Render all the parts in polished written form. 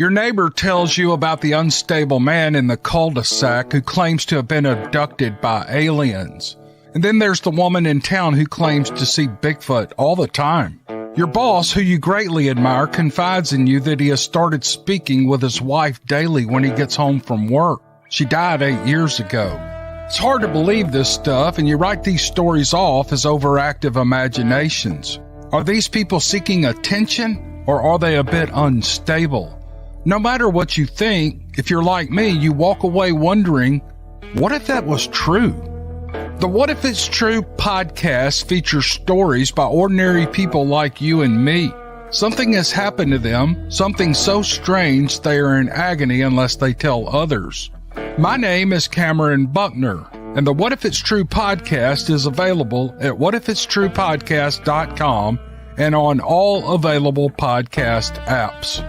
Your neighbor tells you about the unstable man in the cul-de-sac who claims to have been abducted by aliens. And then there's the woman in town who claims to see Bigfoot all the time. Your boss, who you greatly admire, confides in you that he has started speaking with his wife daily when he gets home from work. She died 8 years ago. It's hard to believe this stuff, and you write these stories off as overactive imaginations. Are these people seeking attention, or are they a bit unstable? No matter what you think, if you're like me, you walk away wondering, what if that was true? The What If It's True podcast features stories by ordinary people like you and me. Something has happened to them, something so strange they are in agony unless they tell others. My name is Cameron Buckner, and the What If It's True podcast is available at whatifitstruepodcast.com and on all available podcast apps.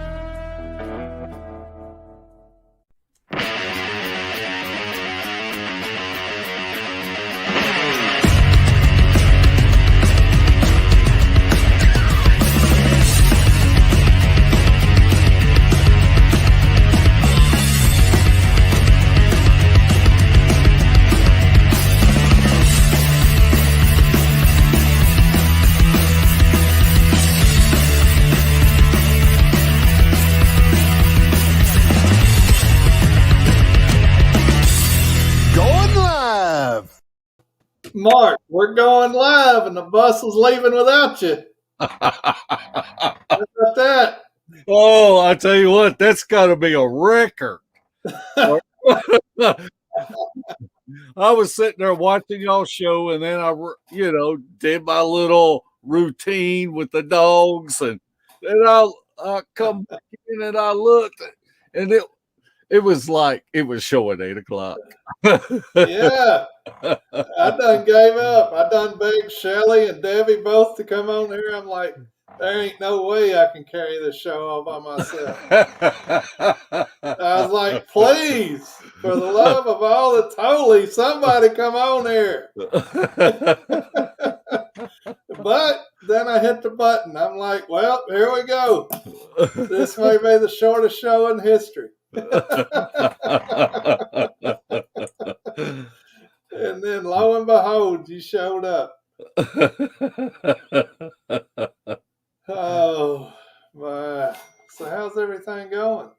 Mark, we're going live and the bus is leaving without you. How about that? Oh, I tell you what, that's got to be a record. I was sitting there watching y'all show, and then I, did my little routine with the dogs, and then I come back in and I looked, and it was like it was showing 8 o'clock. Yeah, I done gave up. I done begged Shelly and Debbie both to come on here. I'm like, there ain't no way I can carry this show all by myself. I was like, please, for the love of all that's holy, somebody come on here. But then I hit the button. I'm like, well, here we go. This may be the shortest show in history. And then lo and behold, you showed up. Oh my. So how's everything going?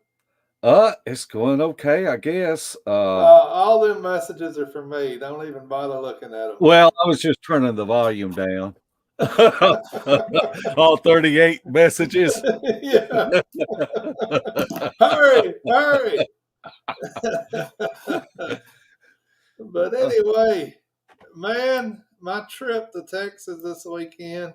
It's going okay, I guess. All them messages are from me. Don't even bother looking at them. Well, I was just turning the volume down. All 38 messages. Yeah. Hurry. But anyway, man, my trip to Texas this weekend,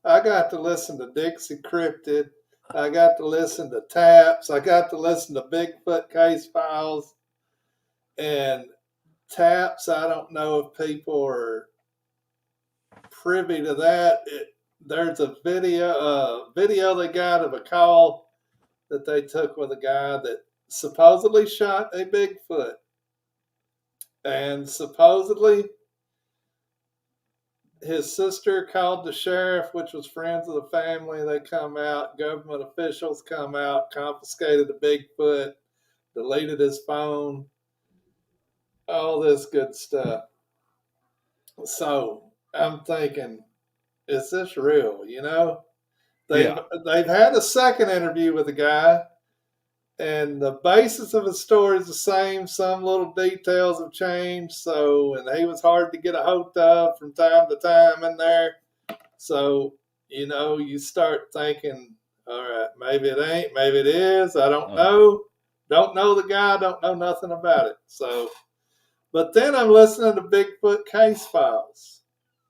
I got to listen to Dixie Cryptid. I got to listen to Taps. I got to listen to Bigfoot Case Files. And Taps, I don't know if people are privy to that. There's a video they got of a call that they took with a guy that supposedly shot a Bigfoot. And supposedly his sister called the sheriff, which was friends of the family. They come out, government officials come out, confiscated the Bigfoot, deleted his phone, all this good stuff. So I'm thinking, is this real? They've had a second interview with the guy, and the basis of his story is the same. Some little details have changed. And he was hard to get a hold of from time to time in there. So, you start thinking, all right, maybe it ain't, maybe it is. I don't know. Don't know the guy. Don't know nothing about it. But then I'm listening to Bigfoot Case Files,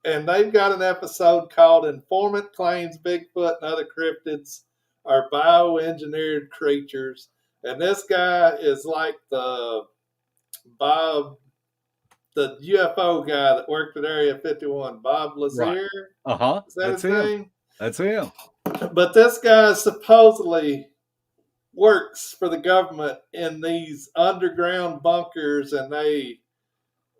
and they've got an episode called Informant Claims Bigfoot and Other Cryptids Are Bioengineered Creatures. And this guy is like the UFO guy that worked at Area 51, Bob Lazier. Right. Is that his name? That's him. But this guy supposedly works for the government in these underground bunkers, and they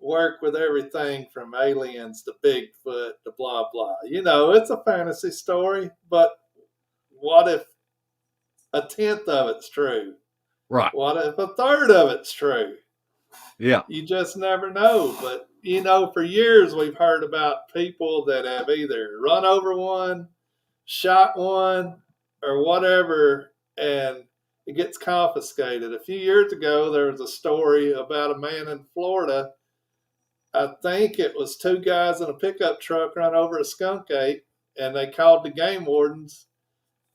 work with everything from aliens to Bigfoot to blah, blah. It's a fantasy story, but what if a tenth of it's true? Right. What if a third of it's true? Yeah. You just never know. But, for years we've heard about people that have either run over one, shot one, or whatever, and it gets confiscated. A few years ago, there was a story about a man in Florida. I think it was two guys in a pickup truck run over a skunk ape, and they called the game wardens,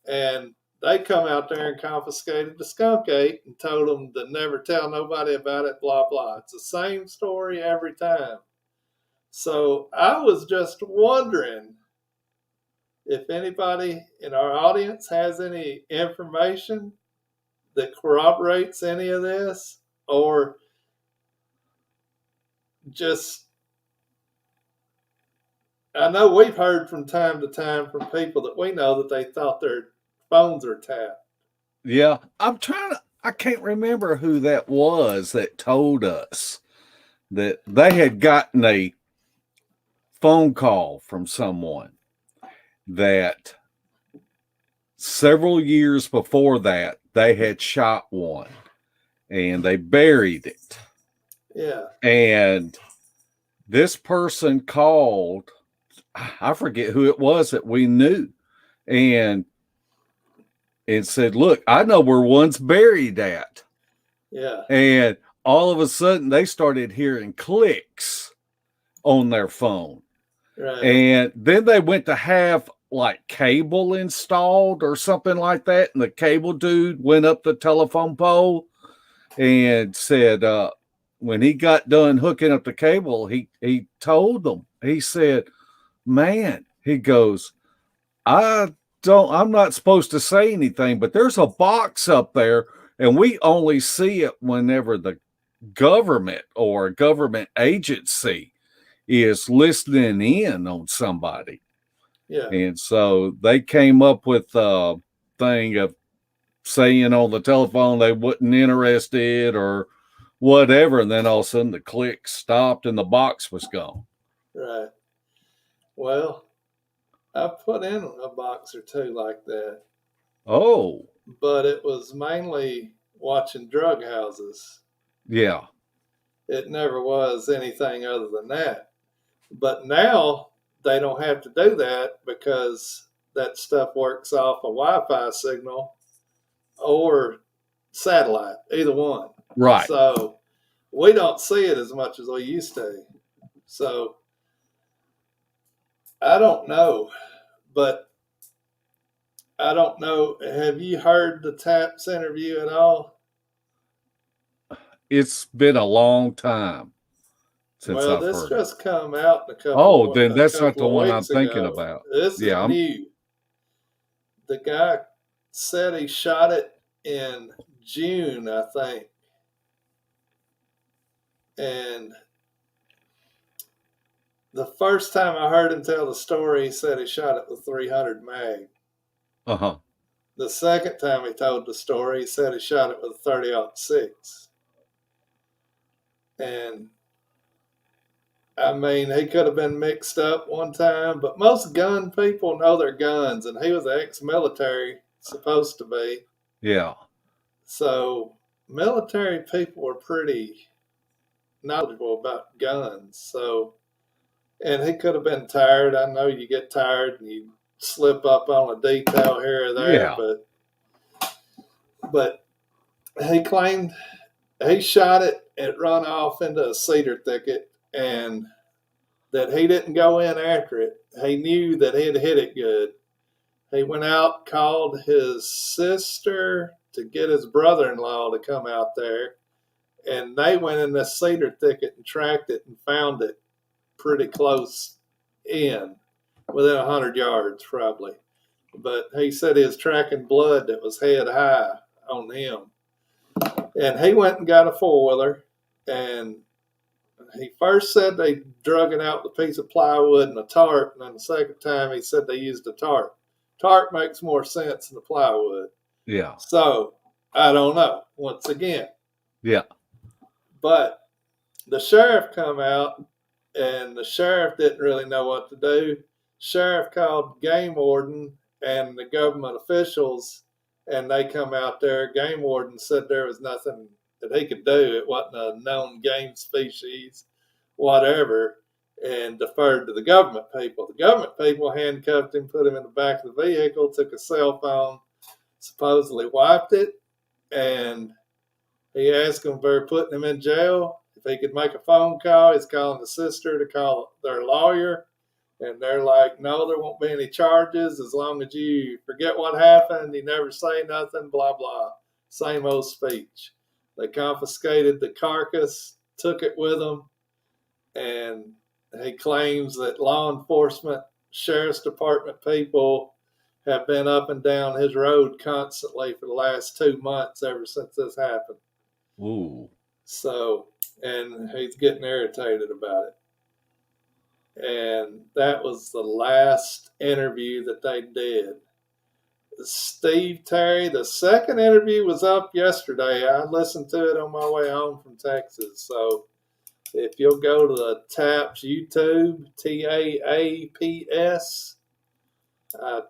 and they come out there and confiscated the skunk ape and told them to never tell nobody about it, blah, blah. It's the same story every time. So I was just wondering if anybody in our audience has any information that corroborates any of this, or just, I know we've heard from time to time from people that we know that they thought their phones are tapped. Yeah. I can't remember who that was that told us that they had gotten a phone call from someone that several years before that they had shot one and they buried it. Yeah. And this person called, I forget who it was that we knew, and said, look, I know where one's buried at. Yeah. And all of a sudden they started hearing clicks on their phone. Right. And then they went to have like cable installed or something like that. And the cable dude went up the telephone pole and said, when he got done hooking up the cable, he told them, he said, man, he goes, I'm not supposed to say anything, but there's a box up there and we only see it whenever the government or a government agency is listening in on somebody. Yeah. And so they came up with a thing of saying on the telephone they wasn't interested or whatever. And then all of a sudden the click stopped and the box was gone. Right. Well, I put in a box or two like that. Oh. But it was mainly watching drug houses. Yeah. It never was anything other than that. But now they don't have to do that because that stuff works off a Wi-Fi signal or satellite, either one. Right. So we don't see it as much as we used to. So I don't know, but I don't know. Have you heard the Taps interview at all? It's been a long time since I've this heard just come out in a couple. Oh, then that's not couple the one I'm weeks thinking ago. about. This is Yeah, new. The guy said he shot it in June, I think. And the first time I heard him tell the story, he said he shot it with 300 mag. Uh-huh. The second time he told the story, he said he shot it with 30-06. And I mean, he could have been mixed up one time, but most gun people know their guns, and he was ex-military, supposed to be. Yeah. So military people are pretty knowledgeable about guns. So, and he could have been tired. I know you get tired and you slip up on a detail here or there, Yeah. but he claimed he shot it. It run off into a cedar thicket, and that he didn't go in after it. He knew that he'd hit it good. He went out, called his sister to get his brother-in-law to come out there, and they went in this cedar thicket and tracked it and found it pretty close in, within 100 yards probably. But he said he was tracking blood that was head high on him. And he went and got a four-wheeler, and he first said they drug it out with a piece of plywood and a tarp, and then the second time he said they used a tarp. Tarp makes more sense than the plywood. Yeah. So, I don't know, once again. Yeah. But the sheriff come out, and the sheriff didn't really know what to do. Sheriff called game warden and the government officials, and they come out there. Game warden said there was nothing that he could do. It wasn't a known game species, whatever, and deferred to the government people. The government people handcuffed him, put him in the back of the vehicle, took a cell phone, supposedly wiped it, and he asked them if they were putting him in jail. If he could make a phone call, he's calling the sister to call their lawyer. And they're like, no, there won't be any charges as long as you forget what happened, you never say nothing, blah, blah. Same old speech. They confiscated the carcass, took it with them, and he claims that law enforcement, sheriff's department people have been up and down his road constantly for the last 2 months ever since this happened. Ooh. So, and he's getting irritated about it. And that was the last interview that they did. Steve Terry, the second interview was up yesterday. I listened to it on my way home from Texas. So if you'll go to the TAPS YouTube, TAAPS, I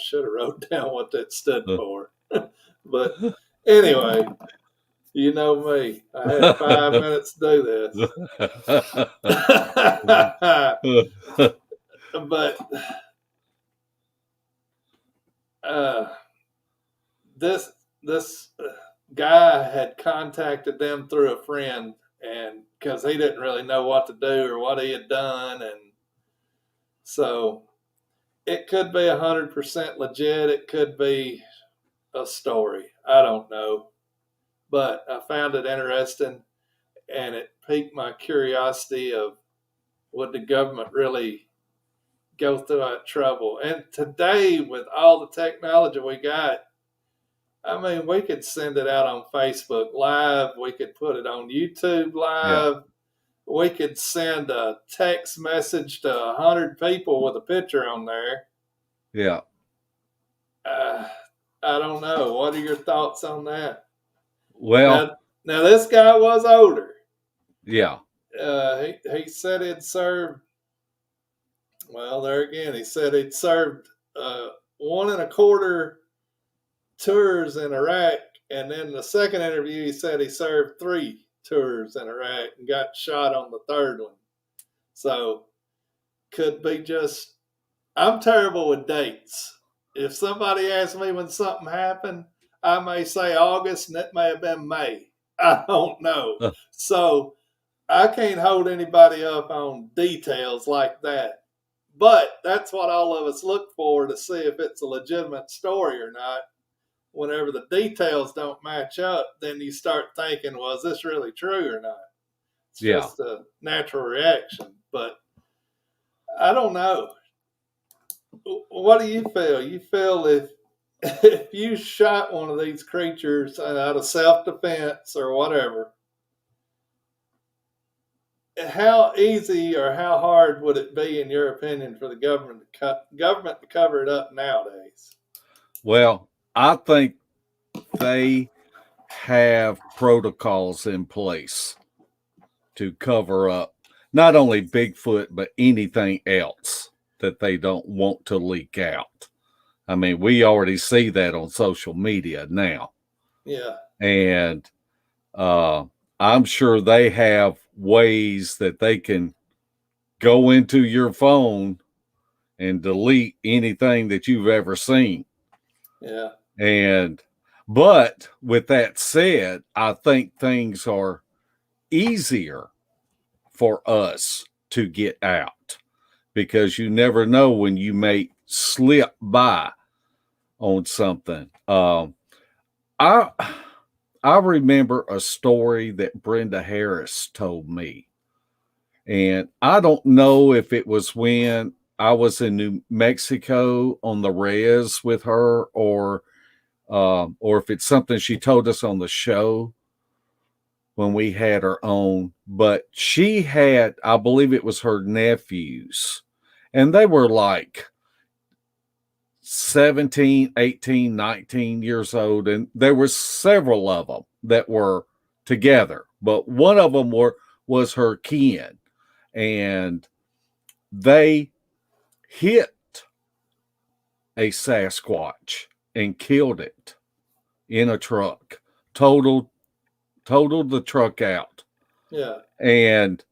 should have wrote down what that stood for. But anyway, you know me. I had 5 minutes to do this. But this guy had contacted them through a friend, and because he didn't really know what to do or what he had done, and so it could be 100% legit. It could be a story. I don't know. But I found it interesting, and it piqued my curiosity of would the government really go through that trouble? And today, with all the technology we got, I mean, we could send it out on Facebook Live. We could put it on YouTube Live. Yeah. We could send a text message to 100 people with a picture on there. Yeah. I don't know. What are your thoughts on that? Well, now this guy was older. Yeah. He said he'd served. Well, there again, he said he'd served 1.25 tours in Iraq, and then the second interview, he said he served 3 tours in Iraq and got shot on the third one. So, could be just. I'm terrible with dates. If somebody asks me when something happened, I may say August, and it may have been May. I don't know. So I can't hold anybody up on details like that. But that's what all of us look for to see if it's a legitimate story or not. Whenever the details don't match up, then you start thinking, well, is this really true or not? It's just a natural reaction. But I don't know. What do you feel? You feel if you shot one of these creatures out of self-defense or whatever, how easy or how hard would it be, in your opinion, for the government to cover it up nowadays? Well, I think they have protocols in place to cover up not only Bigfoot, but anything else that they don't want to leak out. I mean, we already see that on social media now. Yeah. And I'm sure they have ways that they can go into your phone and delete anything that you've ever seen. Yeah. But with that said, I think things are easier for us to get out because you never know when you may slip by on something. I remember a story that Brenda Harris told me, and I don't know if it was when I was in New Mexico on the res with her, or if it's something she told us on the show when we had her on. But she had, I believe it was her nephews, and they were like 17, 18, 19 years old, and there were several of them that were together, but one of them was her kin, and they hit a Sasquatch and killed it in a truck, totaled the truck out. Yeah. And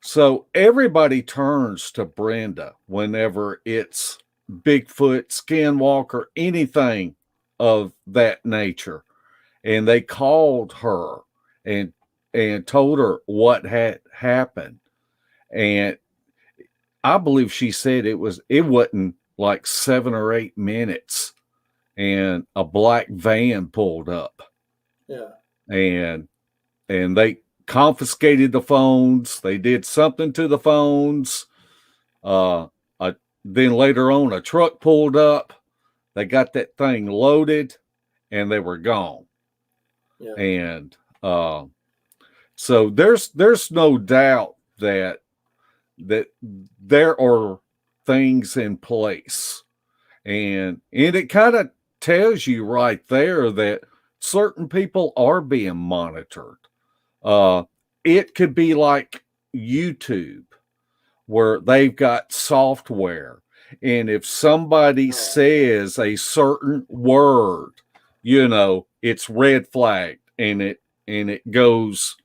so everybody turns to Brenda whenever it's Bigfoot, Skinwalker, anything of that nature. And they called her and told her what had happened. And I believe she said it wasn't like 7 or 8 minutes and a black van pulled up. Yeah. And they confiscated the phones. They did something to the phones. Then later on, a truck pulled up. They got that thing loaded, and they were gone. Yeah. And so there's no doubt that there are things in place, and it kind of tells you right there that certain people are being monitored. It could be like YouTube, where they've got software, and if somebody says a certain word, it's red flagged, and it goes,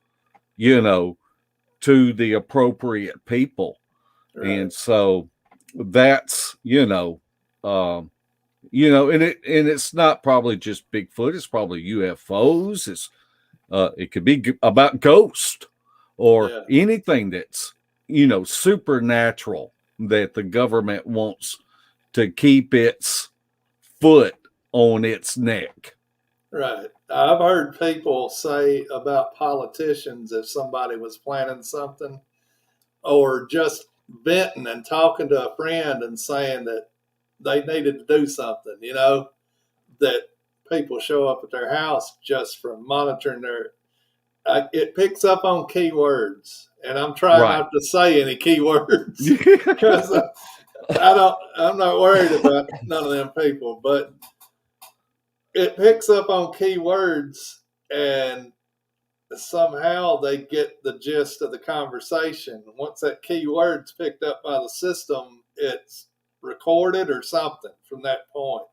to the appropriate people. Right. And so that's, and it's not probably just Bigfoot. It's probably UFOs. It could be about ghosts or anything that's, supernatural that the government wants to keep its foot on its neck. Right. I've heard people say about politicians, if somebody was planning something or just venting and talking to a friend and saying that they needed to do something, that people show up at their house just from monitoring it picks up on keywords. And I'm trying not to say any keywords because I'm not worried about none of them people, but it picks up on keywords and somehow they get the gist of the conversation. Once that keyword's picked up by the system, it's recorded or something from that point.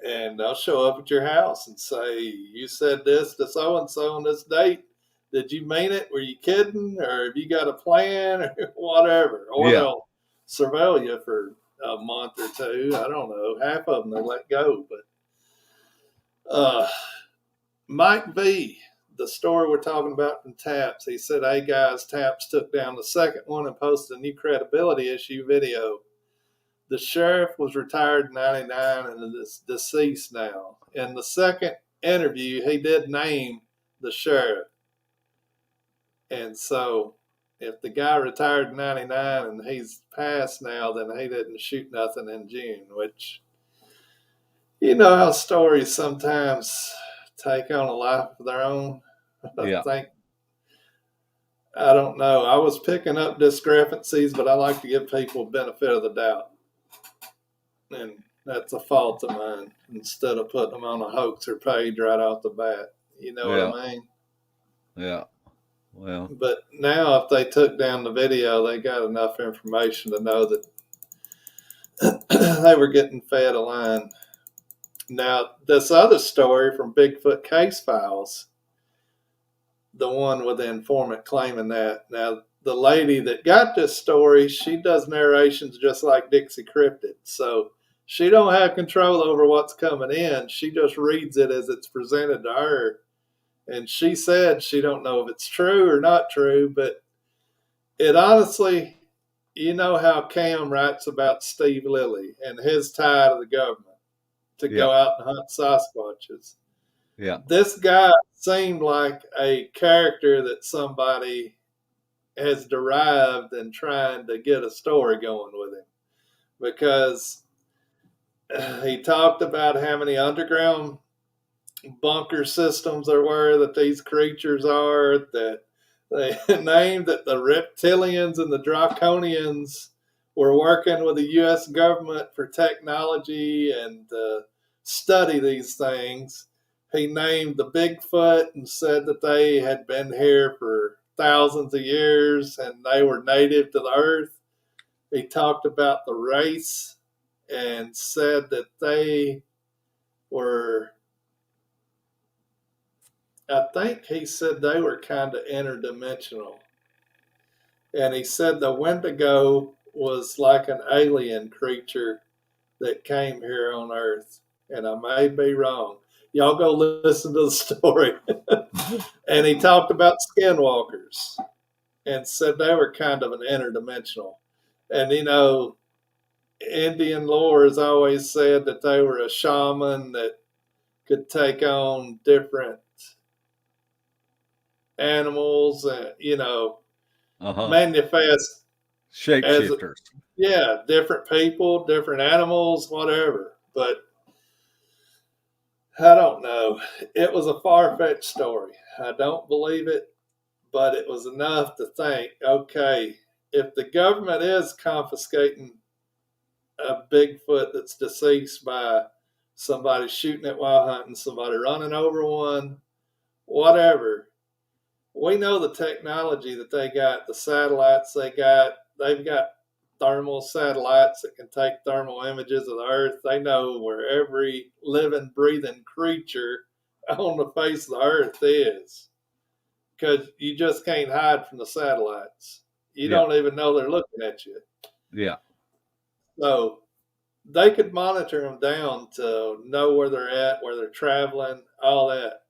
And they'll show up at your house and say, you said this to so-and-so on this date. Did you mean it? Were you kidding? Or have you got a plan or whatever? Or they'll surveil you for a month or two. I don't know. Half of them they let go. But Mike V, the story we're talking about from Taps, he said, hey guys, Taps took down the second one and posted a new credibility issue video. The sheriff was retired in 99 and is deceased now. In the second interview, he did name the sheriff. And so if the guy retired in 99 and he's passed now, then he didn't shoot nothing in June, which, you know how stories sometimes take on a life of their own. I don't know. I was picking up discrepancies, but I like to give people benefit of the doubt. And that's a fault of mine instead of putting them on a hoax or page right off the bat. You know what I mean? Yeah. Well, but now if they took down the video, they got enough information to know that they were getting fed a line. Now, this other story from Bigfoot Case Files, the one with the informant claiming that. Now, the lady that got this story, she does narrations just like Dixie Cryptid. So she don't have control over what's coming in. She just reads it as it's presented to her. And she said she don't know if it's true or not true, but it honestly, you know how Cam writes about Steve Lilly and his tie to the government to go out and hunt Sasquatches. Yeah. This guy seemed like a character that somebody has derived in trying to get a story going with him, because he talked about how many underground bunker systems there were that these creatures are, that they named that the reptilians and the draconians were working with the U.S. government for technology and study these things. He named the Bigfoot and said that they had been here for thousands of years and they were native to the earth. He talked about the race and said that they were, I think he said they were kind of interdimensional. And he said the Wendigo was like an alien creature that came here on Earth. And I may be wrong. Y'all go listen to the story. And he talked about skinwalkers and said they were kind of an interdimensional. And, you know, Indian lore has always said that they were a shaman that could take on different animals and, you know, manifest shapeshifters. Yeah, different people, different animals, whatever. But I don't know. It was a far-fetched story. I don't believe it, but it was enough to think, okay, if the government is confiscating a Bigfoot that's deceased by somebody shooting it while hunting, somebody running over one, whatever, we know the technology that they got, the satellites they've got thermal satellites that can take thermal images of the Earth. They know where every living, breathing creature on the face of the Earth is, because you just can't hide from the satellites. You don't even know they're looking at you. Yeah. So they could monitor them down to know where they're at, where they're traveling, all that.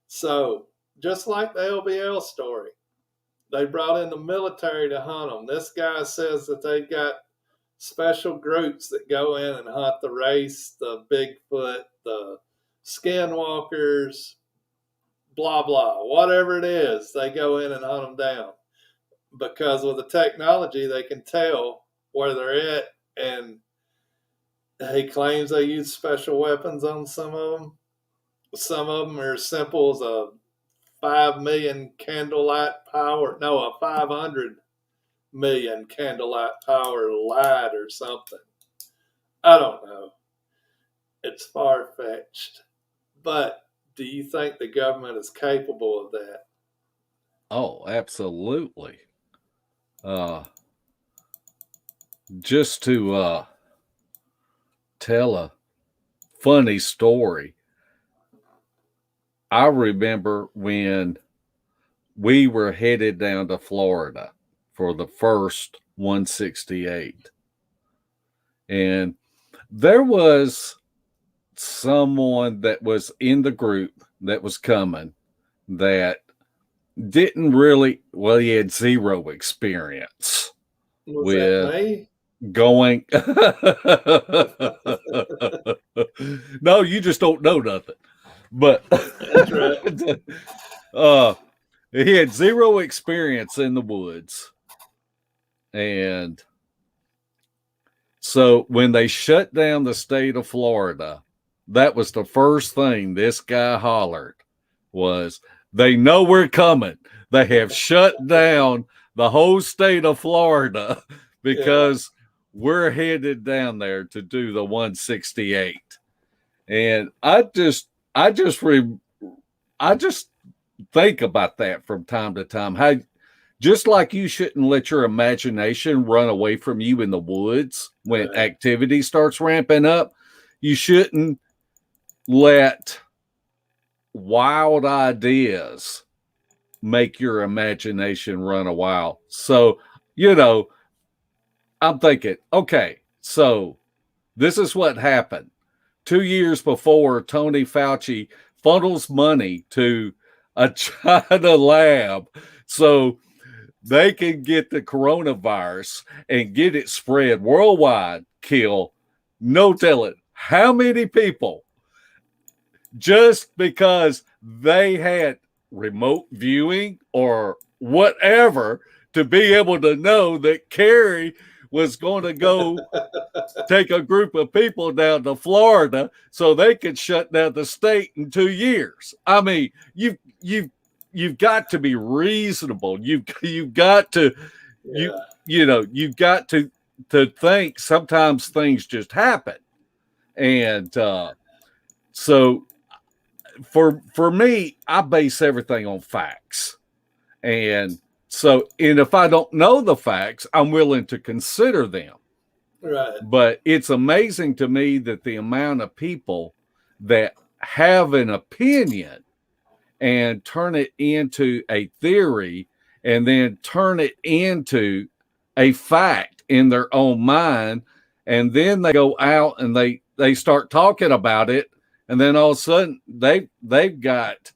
So just like the LBL story, they brought in the military to hunt them. This guy says that they've got special groups that go in and hunt the race, the Bigfoot, the skinwalkers, blah, blah, whatever it is, they go in and hunt them down. Because with the technology, they can tell where they're at. And he claims they use special weapons on some of them. Some of them are as simple as a 5 million candlelight power, no, a 500 million candlelight power light or something. I don't know. It's far-fetched. But do you think the government is capable of that? Oh, absolutely. Just to tell a funny story, I remember when we were headed down to Florida for the first 168. And there was someone that was in the group that was coming that didn't really, well, he had zero experience with going. No, you just don't know nothing. But that's right. He had zero experience in the woods. And so when they shut down the state of Florida, that was the first thing this guy hollered was, they know we're coming. They have shut down the whole state of Florida because we're headed down there to do the 168. And I just think about that from time to time. How just like you shouldn't let your imagination run away from you in the woods when activity starts ramping up, you shouldn't let wild ideas make your imagination run a while. So, you know, I'm thinking, okay, so this is what happened. 2 years before, Tony Fauci funnels money to a China lab so they can get the coronavirus and get it spread worldwide, kill no telling how many people, just because they had remote viewing or whatever to be able to know that Kerry was going to go take a group of people down to Florida so they could shut down the state in 2 years. I mean, you've got to be reasonable. You've got to you've got to think sometimes things just happen. And so for me, I base everything on facts. And so, and if I don't know the facts, I'm willing to consider them. Right. But it's amazing to me that the amount of people that have an opinion and turn it into a theory and then turn it into a fact in their own mind. And then they go out and they start talking about it. And then all of a sudden they've got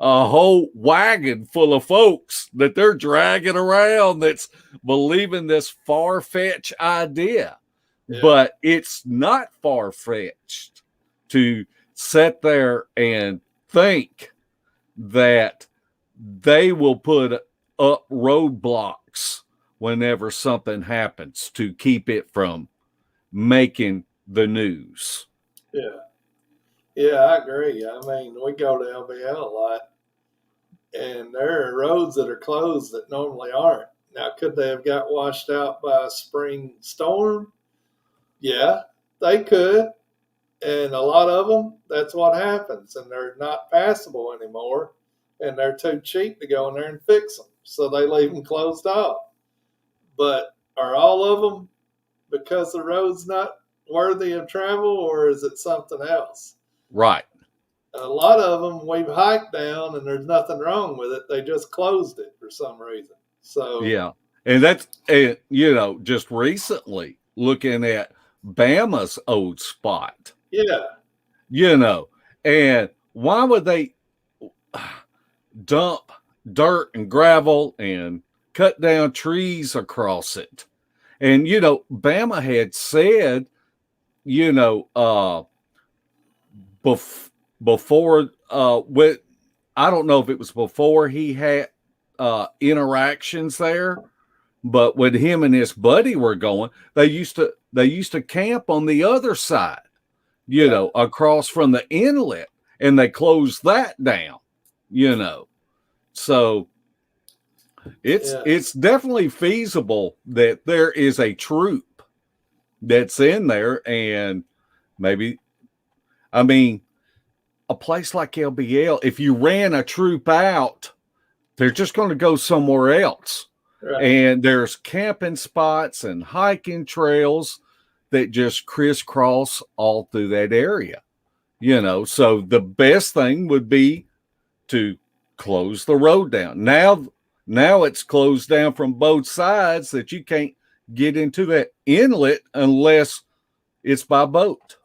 a whole wagon full of folks that they're dragging around that's believing this far-fetched idea. Yeah. But it's not far-fetched to sit there and think that they will put up roadblocks whenever something happens to keep it from making the news. Yeah. Yeah, I agree. I mean, we go to LBL a lot, and there are roads that are closed that normally aren't. Now, could they have got washed out by a spring storm? Yeah, they could. And a lot of them, that's what happens. And they're not passable anymore. And they're too cheap to go in there and fix them. So they leave them closed off. But are all of them because the road's not worthy of travel, or is it something else? Right. A lot of them we've hiked down and there's nothing wrong with it. They just closed it for some reason. So yeah. And that's, you know, just recently looking at Bama's old spot. Yeah. You know, and why would they dump dirt and gravel and cut down trees across it? And, you know, Bama had said, you know, before, with, I don't know if it was before he had interactions there, but when him and his buddy were going, they used to camp on the other side, you know, across from the inlet, and they closed that down, you know. So it's definitely feasible that there is a troop that's in there, and maybe, I mean, a place like LBL, if you ran a troop out, they're just going to go somewhere else. Right. And there's camping spots and hiking trails that just crisscross all through that area, you know. So the best thing would be to close the road down. Now it's closed down from both sides that you can't get into that inlet unless it's by boat.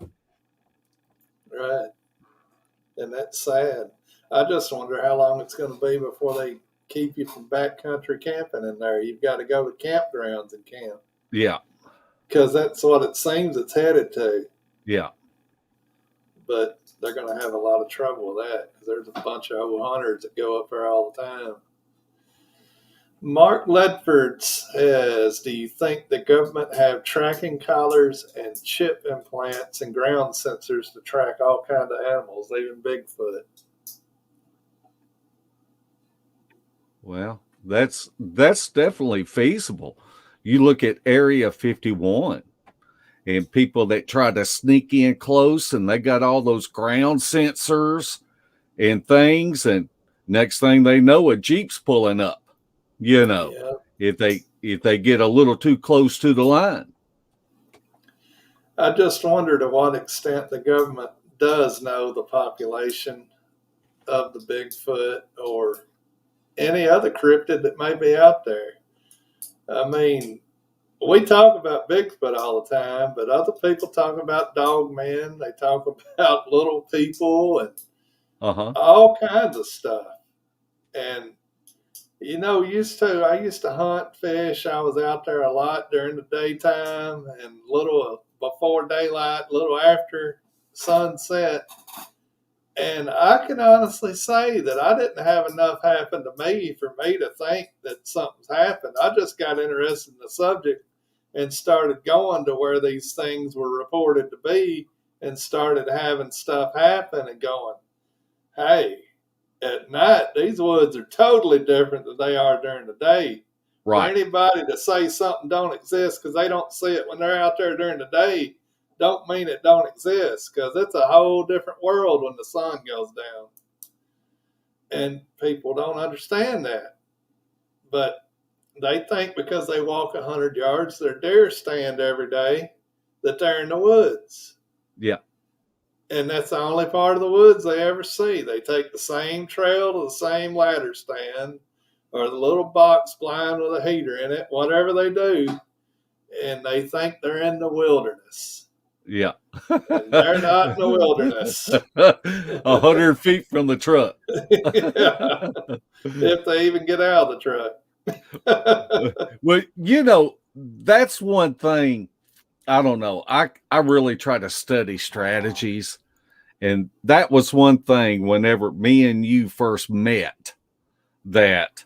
Right. And that's sad. I just wonder how long it's going to be before they keep you from backcountry camping in there. You've got to go to campgrounds and camp. Yeah. Because that's what it seems it's headed to. Yeah. But they're going to have a lot of trouble with that because there's a bunch of old hunters that go up there all the time. Mark Ledford says, do you think the government have tracking collars and chip implants and ground sensors to track all kinds of animals, even Bigfoot? Well, that's definitely feasible. You look at Area 51 and people that try to sneak in close, and they got all those ground sensors and things, and next thing they know, a Jeep's pulling up. You know, if they get a little too close to the line. I just wonder to what extent the government does know the population of the Bigfoot or any other cryptid that may be out there. I mean, we talk about Bigfoot all the time, but other people talk about dog men. They talk about little people and all kinds of stuff. And you know, I used to hunt fish. I was out there a lot during the daytime and little before daylight, little after sunset. And I can honestly say that I didn't have enough happen to me for me to think that something's happened. I just got interested in the subject and started going to where these things were reported to be and started having stuff happen and going, hey, at night, these woods are totally different than they are during the day. Right. For anybody to say something don't exist because they don't see it when they're out there during the day, don't mean it don't exist, because it's a whole different world when the sun goes down. And people don't understand that. But they think because they walk 100 yards, their deer stand every day. that they're in the woods. Yeah. And that's the only part of the woods they ever see. They take the same trail to the same ladder stand or the little box blind with a heater in it, whatever they do, and they think they're in the wilderness. Yeah. And they're not in the wilderness. 100 feet from the truck. Yeah. If they even get out of the truck. Well, you know, that's one thing. I don't know. I really try to study strategies. And that was one thing whenever me and you first met, that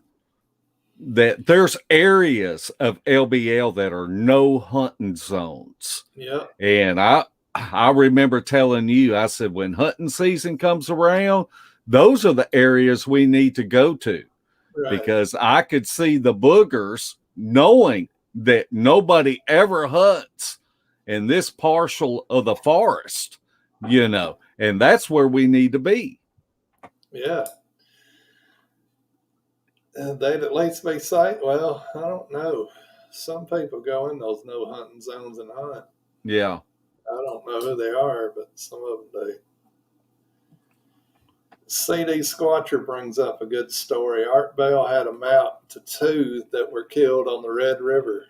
there's areas of LBL that are no hunting zones. Yeah. And I remember telling you, I said, when hunting season comes around, those are the areas we need to go to. Right. Because I could see the boogers, knowing that nobody ever hunts in this partial of the forest, you know, and that's where we need to be. Yeah. They'd at least be safe. Well, I don't know. Some people go in those no hunting zones and hunt. Yeah. I don't know who they are, but some of them do. CD Squatcher brings up a good story. Art Bell had a mount to two that were killed on the Red River.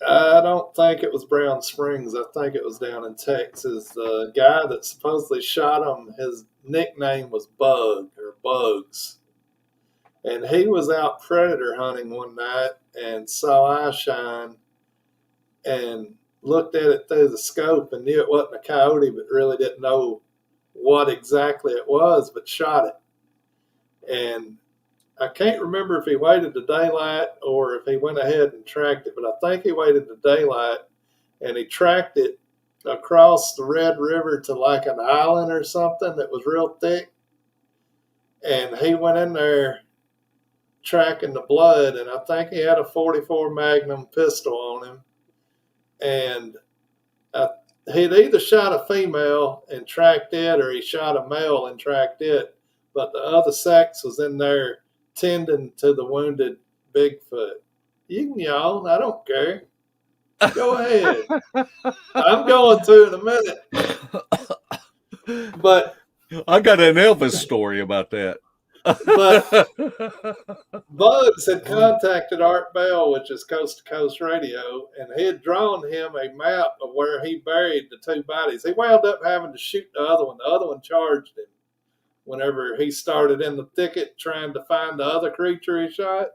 I don't think it was Brown Springs. I think it was down in Texas. The guy that supposedly shot him, his nickname was Bug or Bugs. And he was out predator hunting one night and saw eyeshine and looked at it through the scope and knew it wasn't a coyote, but really didn't know what exactly it was, but shot it. And I can't remember if he waited to daylight or if he went ahead and tracked it, but I think he waited to daylight and he tracked it across the Red River to like an island or something that was real thick. And he went in there tracking the blood, and I think he had a 44 Magnum pistol on him. And he'd either shot a female and tracked it, or he shot a male and tracked it. But the other sex was in there tending to the wounded Bigfoot. You can yawn, I don't care. Go ahead. I'm going to in a minute. But I got an Elvis story about that. But Bugs had contacted Art Bell, which is Coast to Coast Radio, and he had drawn him a map of where he buried the two bodies. He wound up having to shoot the other one. The other one charged him whenever he started in the thicket trying to find the other creature he shot,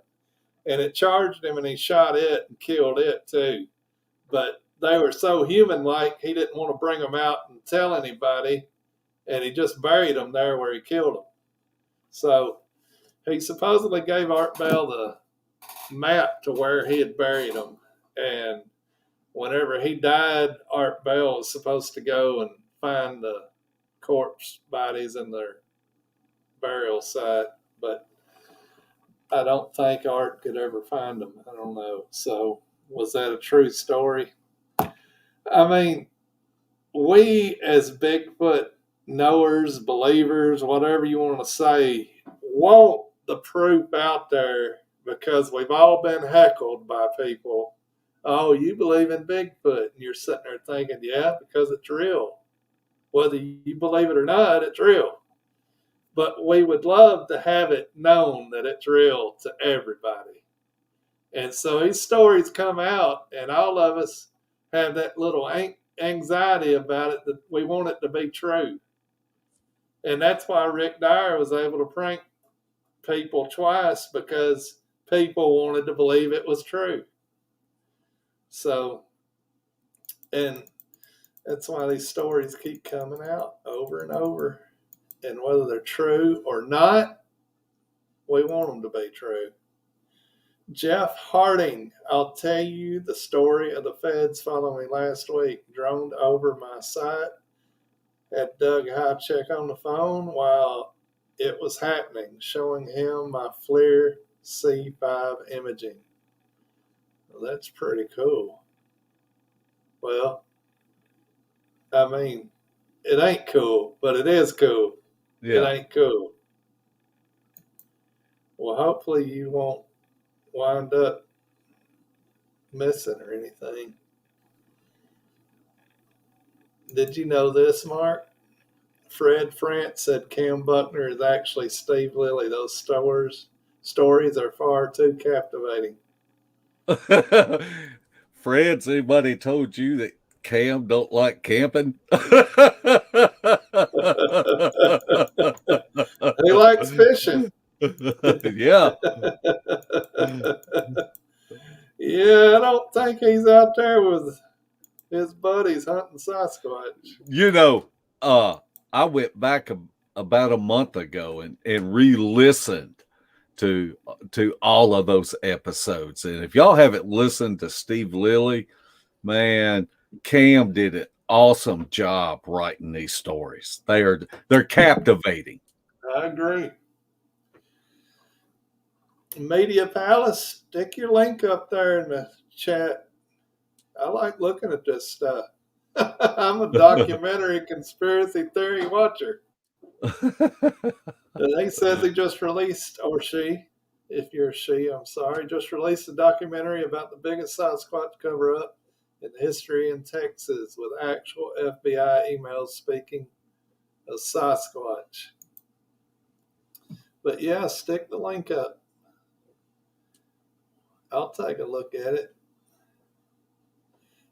and it charged him, and he shot it and killed it too. But they were so human-like, he didn't want to bring them out and tell anybody, and he just buried them there where he killed them. So he supposedly gave Art Bell the map to where he had buried them. And whenever he died, Art Bell was supposed to go and find the corpse bodies in their burial site. But I don't think Art could ever find them. I don't know. So was that a true story? I mean, we as Bigfoot knowers, believers, whatever you want to say, want the proof out there because we've all been heckled by people. Oh, you believe in Bigfoot. And you're sitting there thinking, yeah, because it's real. Whether you believe it or not, it's real. But we would love to have it known that it's real to everybody. And so these stories come out, and all of us have that little anxiety about it that we want it to be true. And that's why Rick Dyer was able to prank people twice, because people wanted to believe it was true. So, and that's why these stories keep coming out over and over. And whether they're true or not, we want them to be true. Jeff Harding, I'll tell you the story of the feds following me last week. Droned over my site. Had Doug Highcheck on the phone while it was happening, showing him my FLIR C5 imaging. Well, that's pretty cool. Well, I mean, it ain't cool, but it is cool. Yeah. It ain't cool. Well, hopefully you won't wind up missing or anything. Did you know this, Mark? Fred France said Cam Buckner is actually Steve Lilly. Those stories are far too captivating. Fred's anybody told you that Cam don't like camping? He likes fishing. Yeah. Yeah, I don't think he's out there with his buddies hunting Sasquatch. You know, I went back about a month ago and re-listened to all of those episodes. And if y'all haven't listened to Steve Lilly, man, Cam did an awesome job writing these stories. They're captivating. I agree. Media Palace, stick your link up there in the chat. I like looking at this stuff. I'm a documentary conspiracy theory watcher. He says he just released, or she, if you're a she, I'm sorry, just released a documentary about the biggest Sasquatch cover-up in history in Texas with actual FBI emails speaking of Sasquatch. But yeah, stick the link up. I'll take a look at it.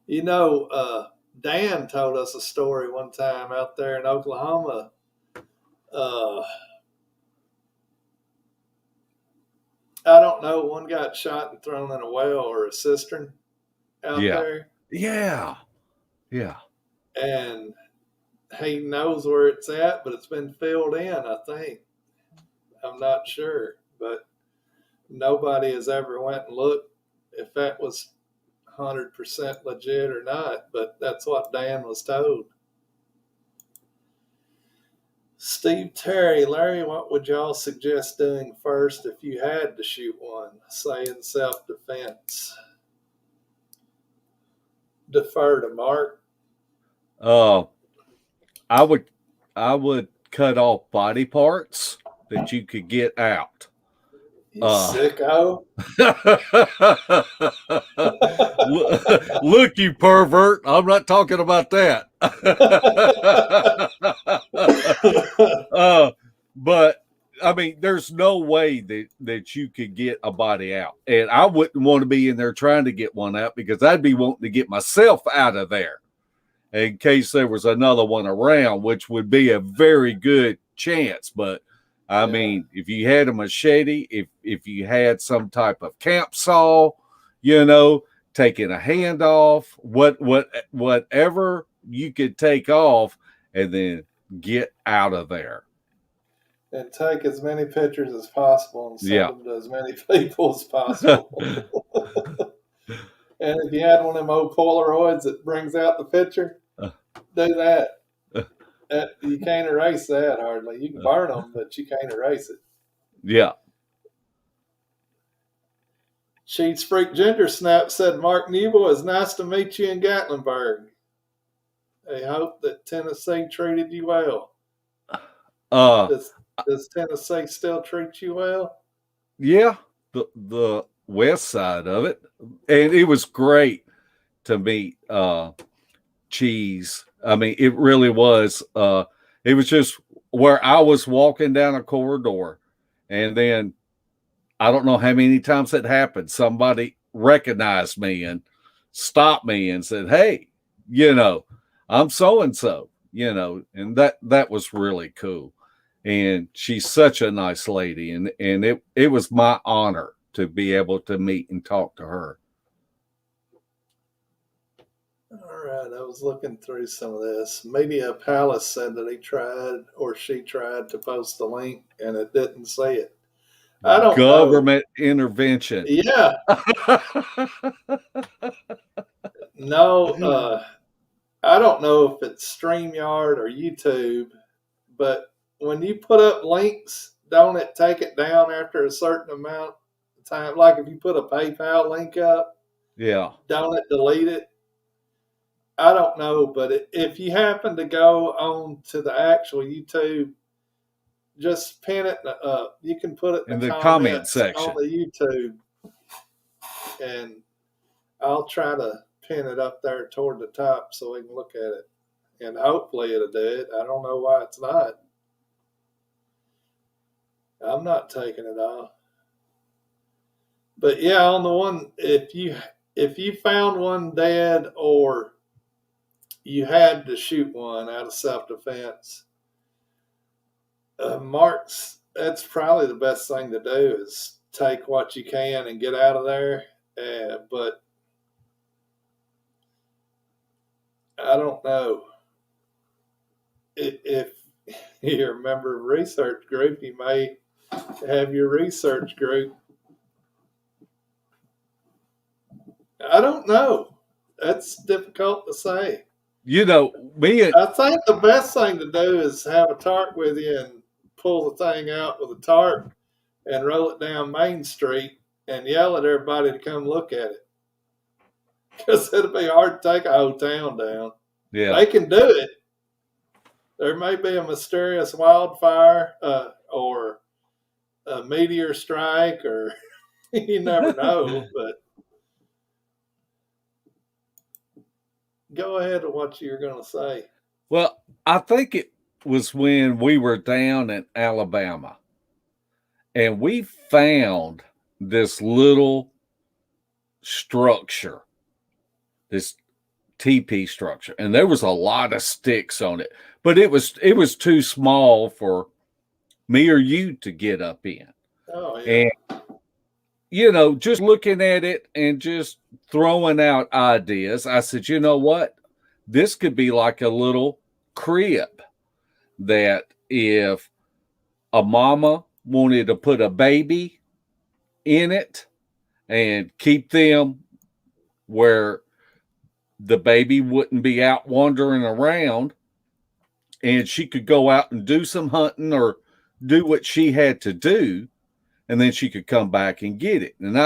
You know, Dan told us a story one time out there in Oklahoma. I don't know, one got shot and thrown in a well or a cistern out there. Yeah. And he knows where it's at, but it's been filled in, I think. I'm not sure, but nobody has ever went and looked if that was 100% legit or not, but that's what Dan was told. Steve Terry, Larry, what would y'all suggest doing first if you had to shoot one, say in self-defense? Defer to Mark. I would cut off body parts that you could get out. You sicko. Look, you pervert. I'm not talking about that. But I mean, there's no way that you could get a body out. And I wouldn't want to be in there trying to get one out because I'd be wanting to get myself out of there in case there was another one around, which would be a very good chance. But I mean, if you had a machete, if you had some type of camp saw, you know, taking a hand off, whatever you could take off and then get out of there. And take as many pictures as possible and send them to as many people as possible. And if you had one of them old Polaroids that brings out the picture, do that. You can't erase that hardly. You can burn them, but you can't erase it. Yeah. Sheets Freak Ginger Snap said, Mark Neville, it's nice to meet you in Gatlinburg. I hope that Tennessee treated you well. Does Tennessee still treat you well? Yeah, the west side of it. And it was great to meet Cheese. I mean, it really was. It was just where I was walking down a corridor, and then I don't know how many times it happened. Somebody recognized me and stopped me and said, "Hey, you know, I'm so and so." You know, and that was really cool. And she's such a nice lady, and it was my honor to be able to meet and talk to her. All right, I was looking through some of this. Media Palace said that he tried or she tried to post the link and it didn't say it. I don't know. Government intervention. Yeah. No, I don't know if it's StreamYard or YouTube, but when you put up links, don't it take it down after a certain amount of time? Like if you put a PayPal link up, don't it delete it? I don't know, but if you happen to go on to the actual YouTube, just pin it. You can put it in the comment section on the YouTube, and I'll try to pin it up there toward the top so we can look at it and hopefully it'll do it. I don't know why it's not. I'm not taking it off. But yeah, on the one, if you found one dead or you had to shoot one out of self-defense, Mark's, that's probably the best thing to do is take what you can and get out of there. But I don't know. If you're a member of a research group, you may have your research group. I don't know. That's difficult to say. You know, I think the best thing to do is have a tarp with you and pull the thing out with a tarp and roll it down Main Street and yell at everybody to come look at it. Because it'll be hard to take a whole town down. yeah, They can do it. There may be a mysterious wildfire or a meteor strike, or you never know. But go ahead with what you're going to say. Well, I think it was when we were down in Alabama and we found this little structure, this teepee structure, and there was a lot of sticks on it, but it was too small for me or you to get up in. Oh, yeah. And you know, just looking at it and just throwing out ideas, I said, you know what? This could be like a little crib that if a mama wanted to put a baby in it and keep them where the baby wouldn't be out wandering around and she could go out and do some hunting or do what she had to do, and then she could come back and get it. And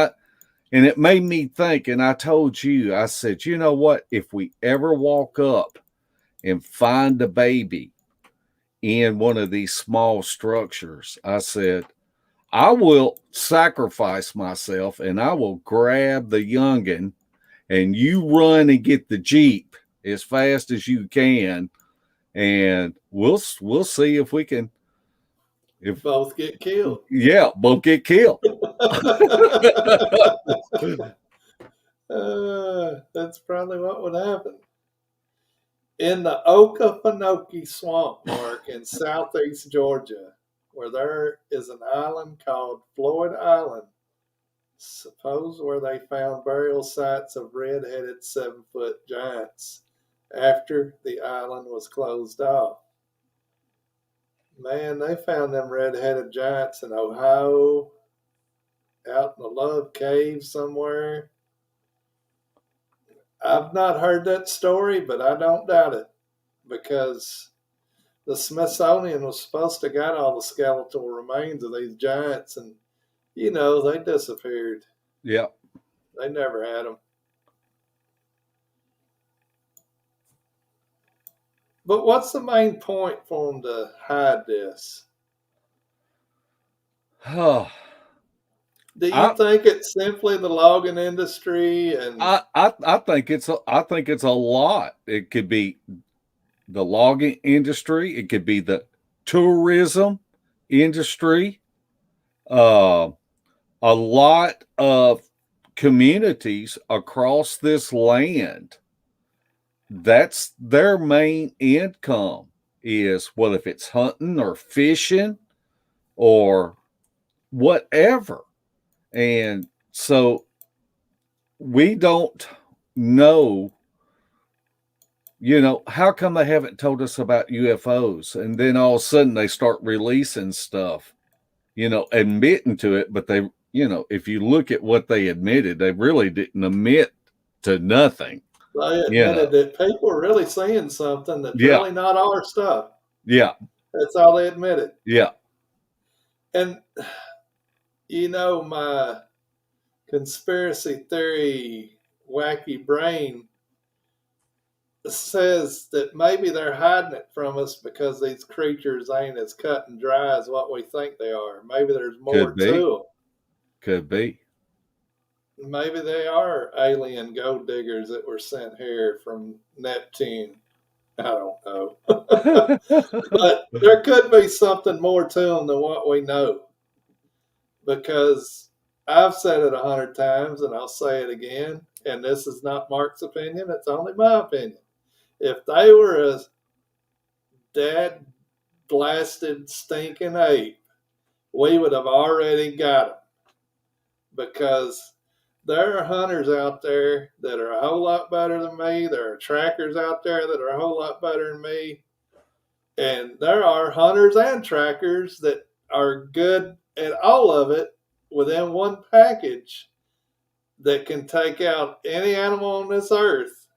it made me think, and I told you, I said, you know what? If we ever walk up and find a baby in one of these small structures, I said, I will sacrifice myself and I will grab the youngin' and you run and get the Jeep as fast as you can. And we'll see if we can. If both get killed. Yeah, both get killed. That's probably what would happen. In the Okefenokee Swamp, Mark, in southeast Georgia, where there is an island called Floyd Island, suppose where they found burial sites of red-headed 7-foot giants after the island was closed off. Man, they found them red-headed giants in Ohio, out in the Love Cave somewhere. I've not heard that story, but I don't doubt it, because the Smithsonian was supposed to got all the skeletal remains of these giants, and you know, they disappeared. Yeah. They never had them. But what's the main point for them to hide this? Oh, Do you think it's simply the logging industry? And I think it's a lot. It could be the logging industry. It could be the tourism industry. A lot of communities across this land, that's their main income is, well, if it's hunting or fishing or whatever. And so we don't know, you know, how come they haven't told us about UFOs? And then all of a sudden they start releasing stuff, you know, admitting to it. But they, you know, if you look at what they admitted, they really didn't admit to nothing. They admitted that people are really seeing something that's really not our stuff. Yeah. That's all they admitted. Yeah. And, you know, my conspiracy theory wacky brain says that maybe they're hiding it from us because these creatures ain't as cut and dry as what we think they are. Maybe there's more to them. Could be. Maybe they are alien gold diggers that were sent here from Neptune. I don't know. But there could be something more to them than what we know. Because I've said it 100 times and I'll say it again. And this is not Mark's opinion, it's only my opinion. If they were a dead, blasted, stinking ape, we would have already got them. Because there are hunters out there that are a whole lot better than me. There are trackers out there that are a whole lot better than me. And there are hunters and trackers that are good at all of it within one package that can take out any animal on this earth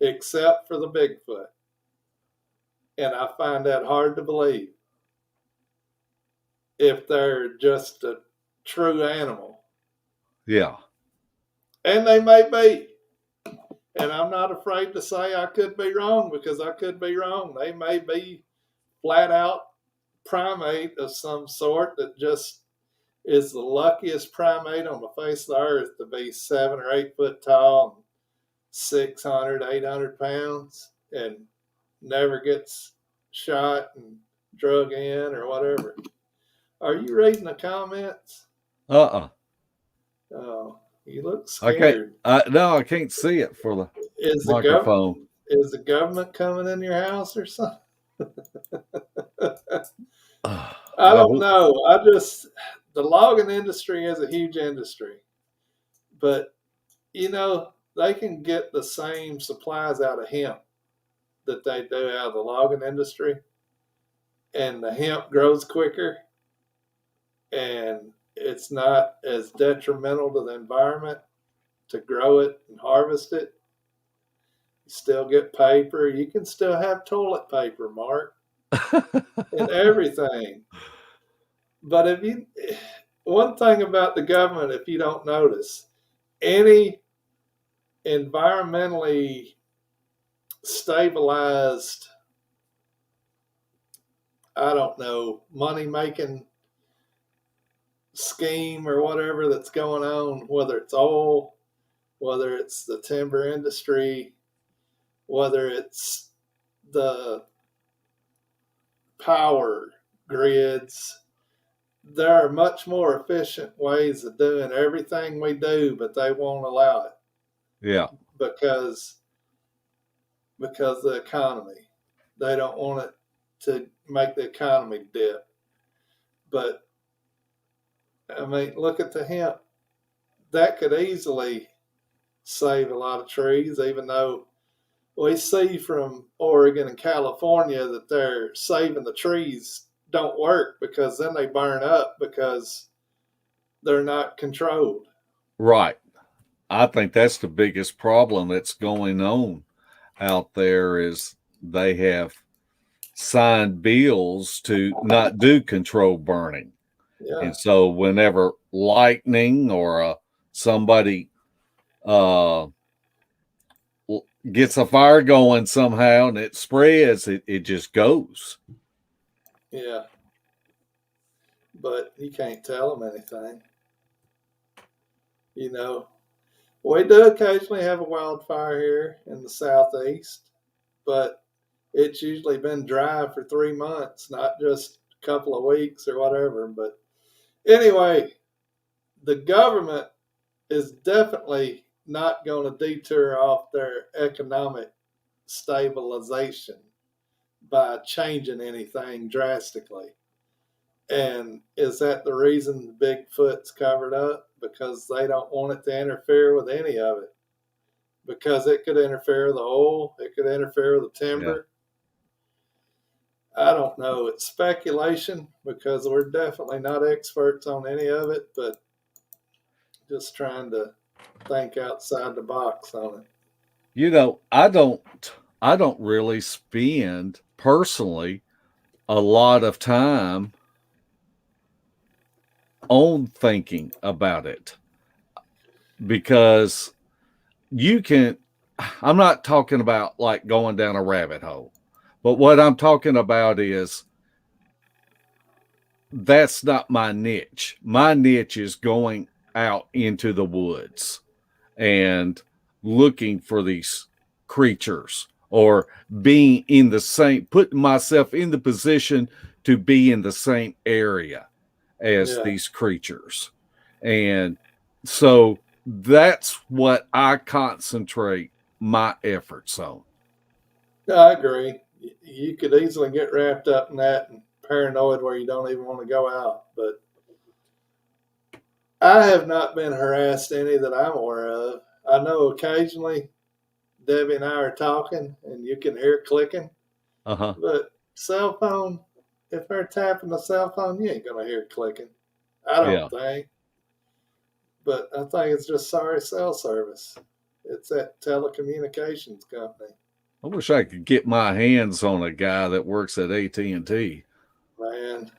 except for the Bigfoot. And I find that hard to believe if they're just a true animal. Yeah. And they may be. And I'm not afraid to say I could be wrong, because I could be wrong. They may be flat out primate of some sort that just is the luckiest primate on the face of the earth to be 7 or 8 foot tall and 600, 800 pounds and never gets shot and drug in or whatever. Are you reading the comments? Uh-uh. Oh, you look scared. No, I can't see it for the microphone. Is the government coming in your house or something? I don't know. The logging industry is a huge industry, but they can get the same supplies out of hemp that they do out of the logging industry, and the hemp grows quicker, and it's not as detrimental to the environment to grow it and harvest it. You still get paper. You can still have toilet paper, Mark, and everything. But one thing about the government, if you don't notice, any environmentally stabilized, I don't know, money-making scheme or whatever that's going on, whether it's oil, whether it's the timber industry, whether it's the power grids, there are much more efficient ways of doing everything we do, but they won't allow it. Yeah. Because the economy. They don't want it to make the economy dip. But, I mean, look at the hemp. That could easily save a lot of trees, even though we see from Oregon and California that they're saving the trees don't work, because then they burn up because they're not controlled. Right. I think that's the biggest problem that's going on out there, is they have signed bills to not do controlled burning. Yeah. And so whenever lightning or somebody gets a fire going somehow and it spreads, it just goes. Yeah. But you can't tell them anything. We do occasionally have a wildfire here in the southeast, but it's usually been dry for 3 months, not just a couple of weeks or whatever. But anyway, the government is definitely not going to detour off their economic stabilization by changing anything drastically. And is that the reason Bigfoot's covered up? Because they don't want it to interfere with any of it. Because it could interfere with the oil, it could interfere with the timber. Yeah. I don't know. It's speculation, because we're definitely not experts on any of it, but just trying to think outside the box on it. I don't really spend personally a lot of time on thinking about it, because I'm not talking about like going down a rabbit hole, but what I'm talking about is that's not my niche. My niche is going out into the woods and looking for these creatures or being in the same, putting myself in the position to be in the same area as these creatures. And so that's what I concentrate my efforts on. I agree. You could easily get wrapped up in that and paranoid where you don't even want to go out. But I have not been harassed any that I'm aware of. I know occasionally Debbie and I are talking and you can hear clicking. Uh-huh. But cell phone, if they're tapping the cell phone, you ain't going to hear clicking. I don't think. But I think it's just sorry cell service. It's that telecommunications company. I wish I could get my hands on a guy that works at AT&T. Man.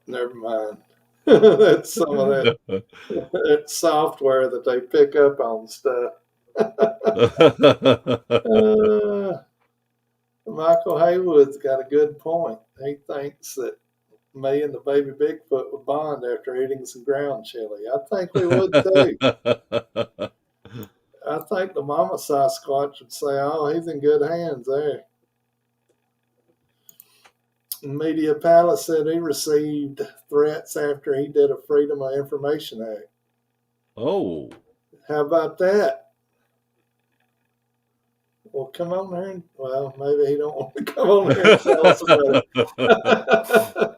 Never mind. That's some of that software that they pick up on stuff. Michael Haywood's got a good point. He thinks that me and the baby Bigfoot would bond after eating some ground chili. I think we would too. I think the mama Sasquatch would say, "Oh, he's in good hands there." Media Palace said he received threats after he did a Freedom of Information Act. Oh. How about that? Well, come on there and, well, maybe he don't want to come on there and tell us about it.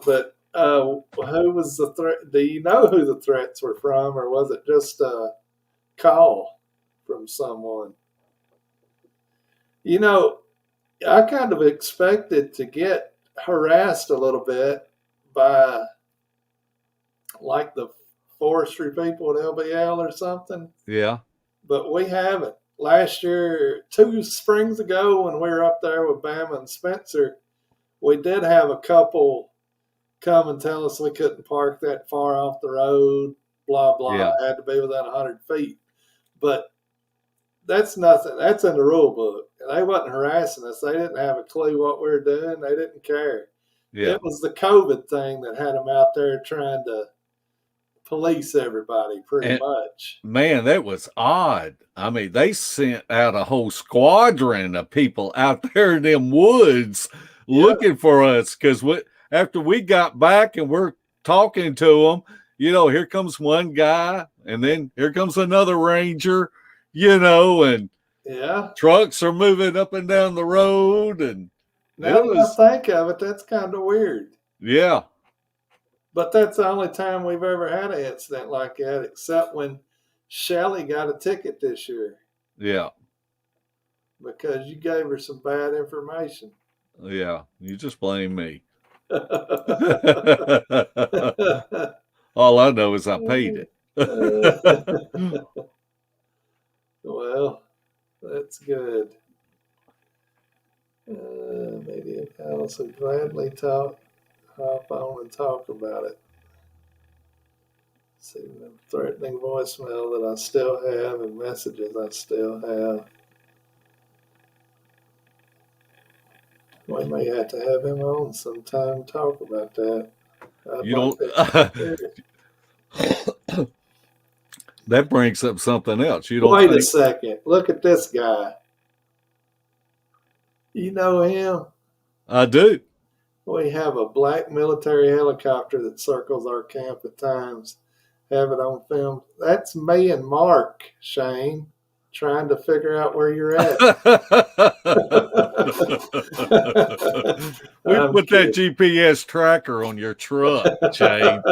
But who was the threat? Do you know who the threats were from, or was it just a call from someone? You know, I kind of expected to get harassed a little bit by like the forestry people at LBL or something. Yeah. But we haven't. Last year, 2 springs ago, when we were up there with Bama and Spencer, we did have a couple come and tell us we couldn't park that far off the road, blah, blah. Yeah. It had to be within 100 feet. But that's nothing. That's in the rule book. And they wasn't harassing us. They didn't have a clue what we were doing. They didn't care. Yeah. It was the COVID thing that had them out there trying to police everybody pretty much. Man, that was odd. I mean, they sent out a whole squadron of people out there in them woods looking for us, because after we got back and we're talking to them, you know, here comes one guy and then here comes another ranger, you know, and trucks are moving up and down the road. And now that I think of it, that's kind of weird. Yeah. But that's the only time we've ever had an incident like that, except when Shelly got a ticket this year. Yeah. Because you gave her some bad information. Yeah. You just blame me. All I know is I paid it. Well, that's good. Media Palace would gladly hop on and talk about it. See the threatening voicemail that I still have and messages I still have. We may have to have him on sometime to talk about that. That brings up something else. Wait a second. Look at this guy. You know him? I do. We have a black military helicopter that circles our camp at times. Have it on film. That's me and Mark, Shane, trying to figure out where you're at. We put that GPS tracker on your truck, Shane.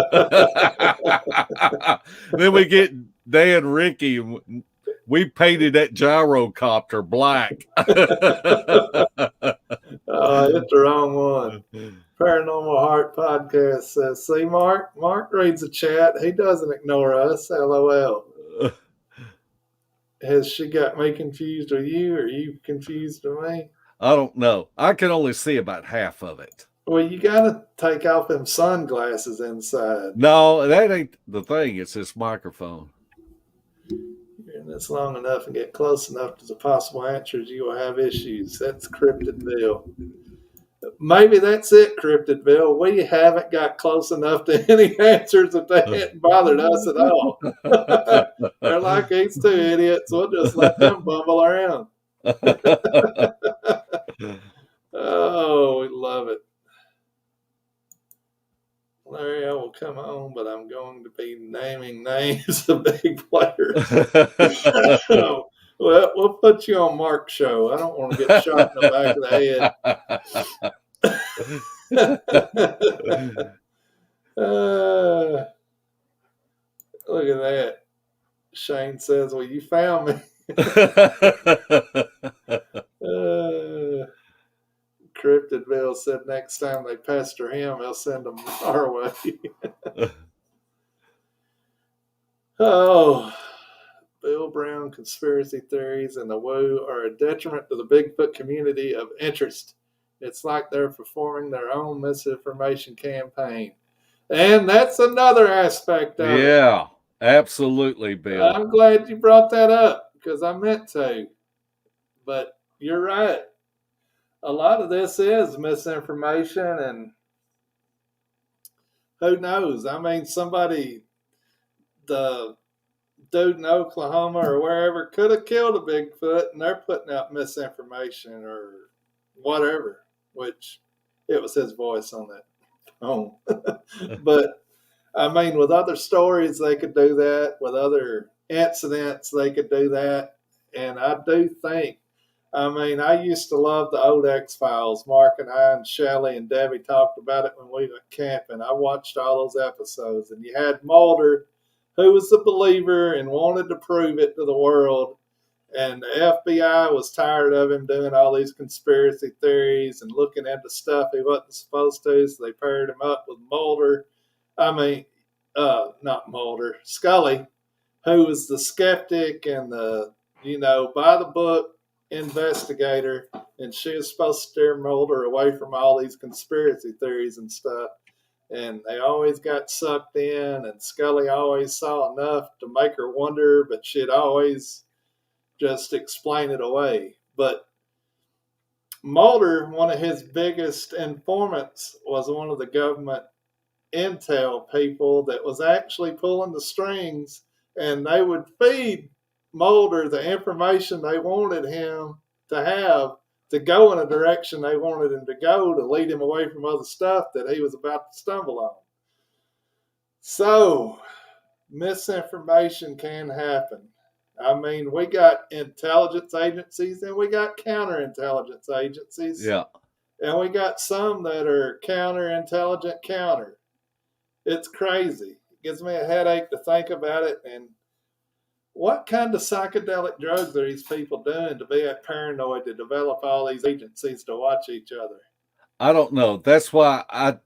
Then we get Dan Ricky, and we painted that gyrocopter black. Oh, I hit the wrong one. Paranormal Heart Podcast says, see, Mark reads the chat. He doesn't ignore us. LOL. Has she got me confused with you, or are you confused with me? I don't know. I can only see about half of it. Well, you got to take off them sunglasses inside. No, that ain't the thing. It's this microphone. You're in this long enough and get close enough to the possible answers, you will have issues. That's Cryptid Bill. maybe that's it, Cryptidville. We haven't got close enough to any answers that they hadn't bothered us at all. They're like, these two idiots. We'll just let them bumble around. Oh, we love it. Larry, I will come on, but I'm going to be naming names of big players. So, well, we'll put you on Mark's show. I don't want to get shot in the back of the head. Look at that. Shane says, well, you found me. Cryptidville said next time they pester him, they'll send them our way. Oh, Bill Brown conspiracy theories and the woo are a detriment to the Bigfoot community of interest. It's like they're performing their own misinformation campaign. And that's another aspect of it. Yeah, absolutely, Bill. I'm glad you brought that up because I meant to. But you're right. A lot of this is misinformation, and who knows? I mean, the dude in Oklahoma or wherever could have killed a Bigfoot, and they're putting out misinformation or whatever, which it was his voice on that phone. But I mean, with other stories, they could do that. With other incidents, they could do that. And I do think, I mean, I used to love the old X-Files. Mark and I and Shelley and Debbie talked about it when we went camping. I watched all those episodes. And you had Mulder, who was a believer and wanted to prove it to the world. And the FBI was tired of him doing all these conspiracy theories and looking into stuff he wasn't supposed to. So they paired him up with Mulder. I mean, not Mulder, Scully, who was the skeptic and the, by the book investigator, and she was supposed to steer Mulder away from all these conspiracy theories and stuff. And they always got sucked in, and Scully always saw enough to make her wonder, but she'd always just explain it away. But Mulder, one of his biggest informants, was one of the government intel people that was actually pulling the strings, and they would feed Mulder the information they wanted him to have to go in a direction they wanted him to go to lead him away from other stuff that he was about to stumble on. So, misinformation can happen. I mean, we got intelligence agencies and we got counterintelligence agencies. Yeah. And we got some that are counterintelligent counter. It's crazy. It gives me a headache to think about it. And what kind of psychedelic drugs are these people doing to be that paranoid to develop all these agencies to watch each other? I don't know. That's why I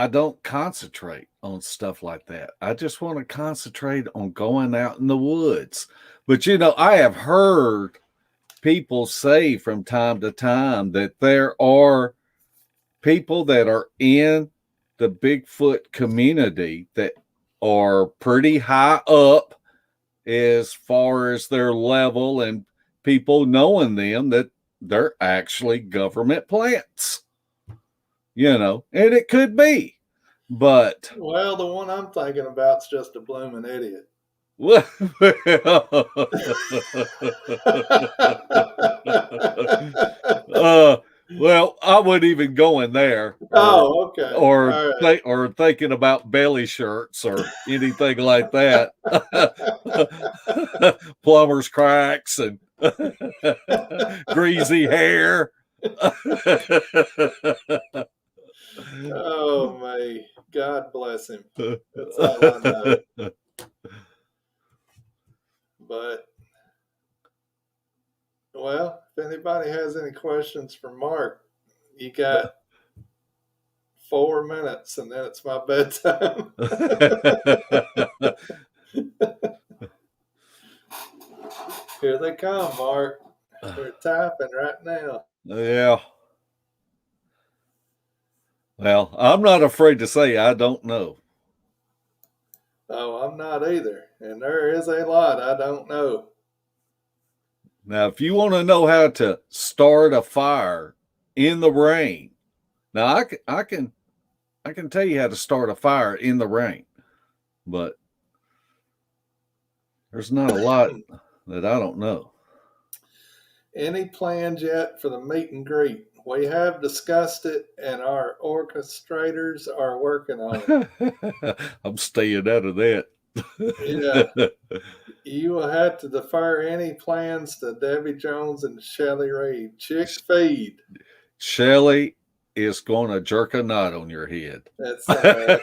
don't concentrate on stuff like that. I just want to concentrate on going out in the woods. But I have heard people say from time to time that there are people that are in the Bigfoot community that are pretty high up as far as their level, and people knowing them that they're actually government plants, and it could be, but well, the one I'm thinking about is just a blooming idiot. Well, I wouldn't even go in there. Okay. Or thinking about belly shirts or anything like that. Plumber's cracks and greasy hair. Oh, my. God bless him. That's all I know. But, well, if anybody has any questions for Mark, you got 4 minutes and then it's my bedtime. Here they come, Mark. They're typing right now. Yeah. Well, I'm not afraid to say I don't know. Oh, I'm not either. And there is a lot I don't know. Now, if you want to know how to start a fire in the rain. Now I can tell you how to start a fire in the rain, but there's not a lot that I don't know. Any plans yet for the meet and greet? We have discussed it, and our orchestrators are working on it. I'm staying out of that. Yeah. You will have to defer any plans to Debbie Jones and Shelley Reed. Chick feed. Shelley is going to jerk a knot on your head. That's all right.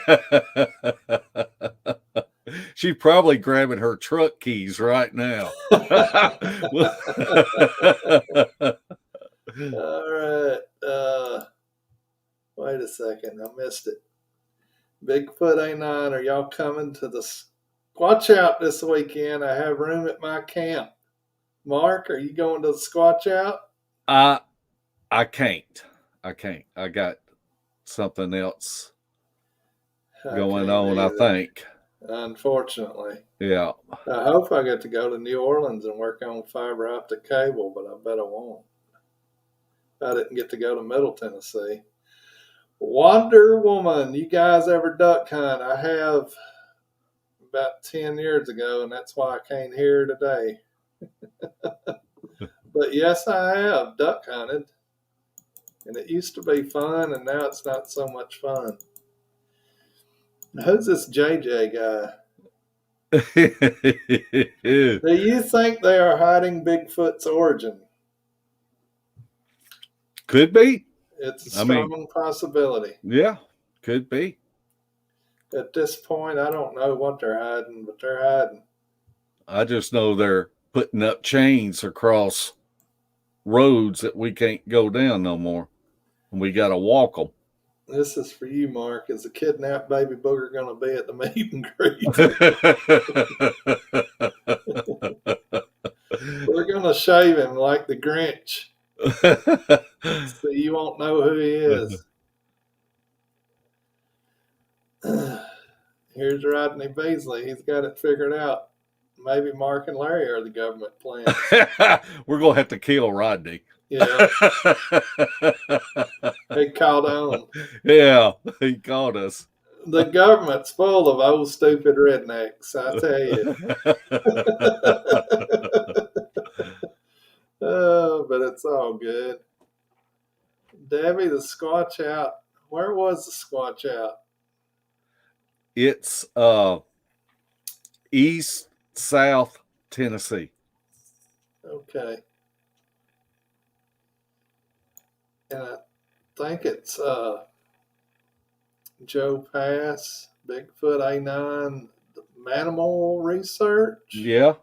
She's probably grabbing her truck keys right now. All right. Wait a second. I missed it. Bigfoot A9, are y'all coming to the Squatch Out this weekend? I have room at my camp. Mark, are you going to the Squatch Out? I can't. I got something else going on, I think. Unfortunately. Yeah. I hope I get to go to New Orleans and work on fiber optic cable, but I bet I won't. I didn't get to go to Middle Tennessee. Wonder Woman, you guys ever duck hunt? I have about 10 years ago, and that's why I can't hear today. But yes, I have duck hunted, and it used to be fun, and now it's not so much fun. Who's this JJ guy? Do you think they are hiding Bigfoot's origin? Could be. It's a strong possibility. Yeah, could be. At this point, I don't know what they're hiding, but they're hiding. I just know they're putting up chains across roads that we can't go down no more. And we got to walk them. This is for you, Mark. Is the kidnapped baby booger going to be at the meet and greet? We're going to shave him like the Grinch. So you won't know who he is. Here's Rodney Beasley. He's got it figured out. Maybe Mark and Larry are the government plans. We're going to have to kill Rodney. Yeah. He called on. Yeah, he called us. The government's full of old stupid rednecks, I tell you. Oh, but it's all good. Debbie, the Squatch Out. Where was the Squatch Out? It's east, south Tennessee. Okay. And I think it's Joe Pass, Bigfoot A9, Manimal Research. Yeah.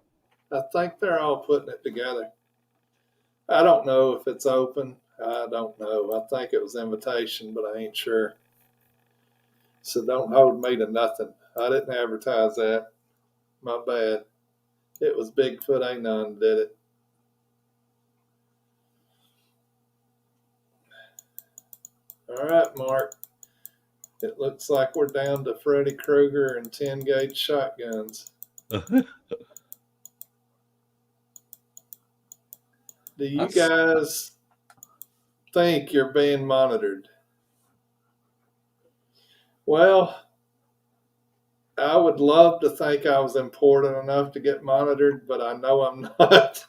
I think they're all putting it together. I don't know if it's open. I don't know. I think it was invitation, but I ain't sure. So don't hold me to nothing. I didn't advertise that. My bad. It was Bigfoot A9 that did it. All right, Mark. It looks like we're down to Freddy Krueger and 10-gauge shotguns. Do you guys think you're being monitored? Well, I would love to think I was important enough to get monitored, but I know I'm not.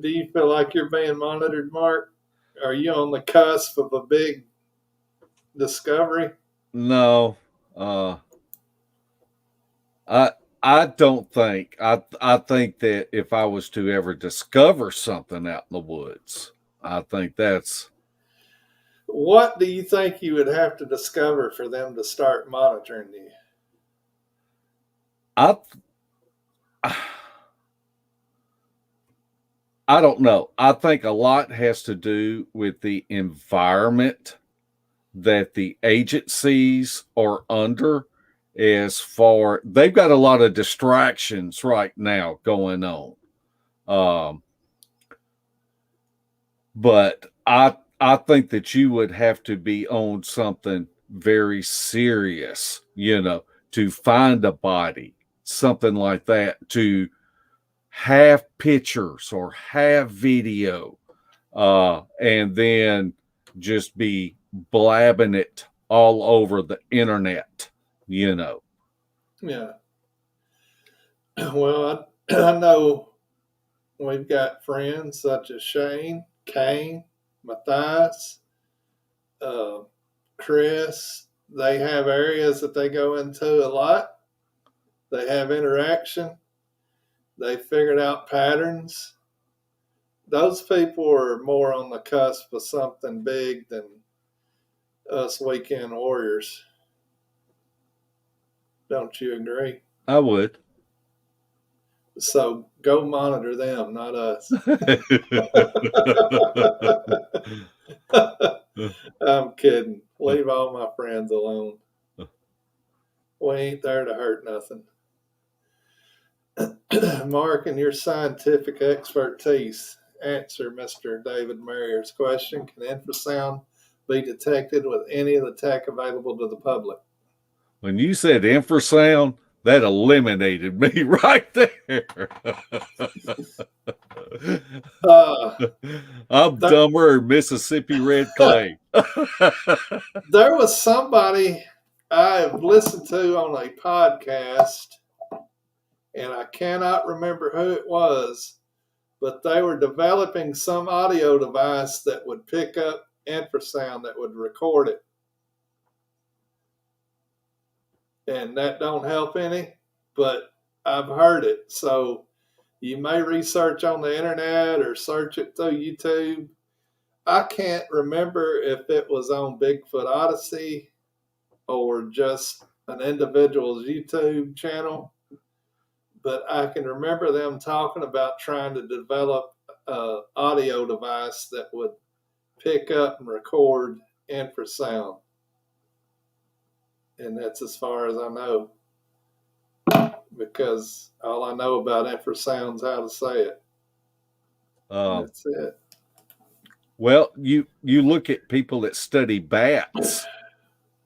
Do you feel like you're being monitored, Mark? Are you on the cusp of a big discovery? No. I don't think. I think that if I was to ever discover something out in the woods, I think that's... What do you think you would have to discover for them to start monitoring you? I don't know. I think a lot has to do with the environment that the agencies are under. As far, they've got a lot of distractions right now going on. But I think that you would have to be on something very serious, to find a body, something like that, to half pictures or half video, and then just be blabbing it all over the internet, you know. Yeah. Well, I know we've got friends such as Shane, Kane, Matthias, Chris. They have areas that they go into a lot. They have interaction. They figured out patterns. Those people are more on the cusp of something big than us weekend warriors. Don't you agree? I would. So go monitor them, not us. I'm kidding. Leave all my friends alone. We ain't there to hurt nothing. Mark, in your scientific expertise, answer Mr. David Marrier's question. Can infrasound be detected with any of the tech available to the public? When you said infrasound, that eliminated me right there. I'm dumber than Mississippi red clay. There was somebody I've listened to on a podcast, and I cannot remember who it was, but they were developing some audio device that would pick up infrasound, that would record it. And that don't help any, but I've heard it. So you may research on the internet or search it through YouTube. I can't remember if it was on Bigfoot Odyssey or just an individual's YouTube channel, but I can remember them talking about trying to develop an audio device that would pick up and record infrasound. And that's as far as I know, because all I know about infrasound is how to say it. That's it. Well, you look at people that study bats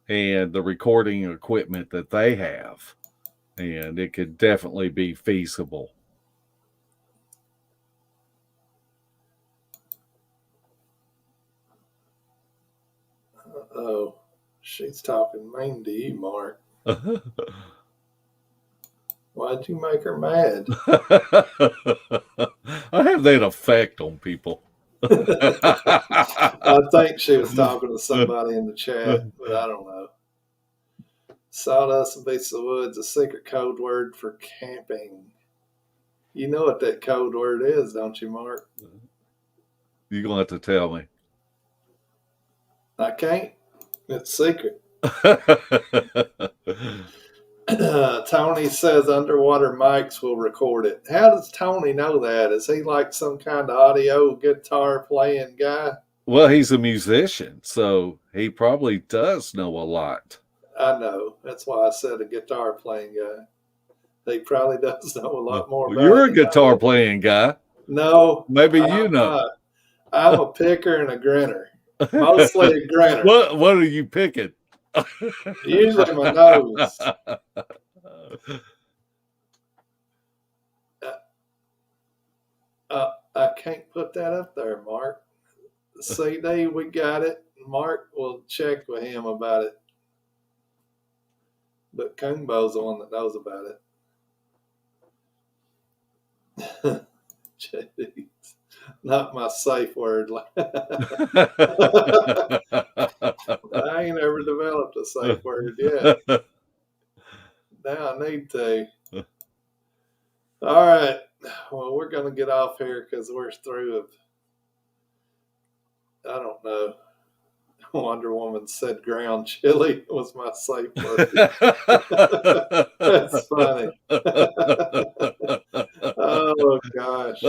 and the recording equipment that they have, and it could definitely be feasible. Oh, she's talking mean to you, Mark. Why'd you make her mad? I have that effect on people. I think she was talking to somebody in the chat, but I don't know. Sawdust and Beasts of the Woods, a secret code word for camping. You know what that code word is, don't you, Mark? You're going to have to tell me. I can't. It's secret. Tony says underwater mics will record it. How does Tony know that? Is he like some kind of audio guitar playing guy? Well, he's a musician, so he probably does know a lot. I know. That's why I said a guitar playing guy. He probably does know a lot more about You're it. a guitar playing guy. No. Maybe you know. Not. I'm a picker and a grinner. Mostly a grinner. What are you picking? Usually my nose. I can't put that up there, Mark. CD, we got it. Mark will check with him about it. But Kumbo's the one that knows about it. Jeez. Not my safe word. I ain't ever developed a safe word yet. Now I need to. All right. Well, we're going to get off here because we're through. I don't know. Wonder Woman said ground chili was my safe word. That's funny. Oh, gosh.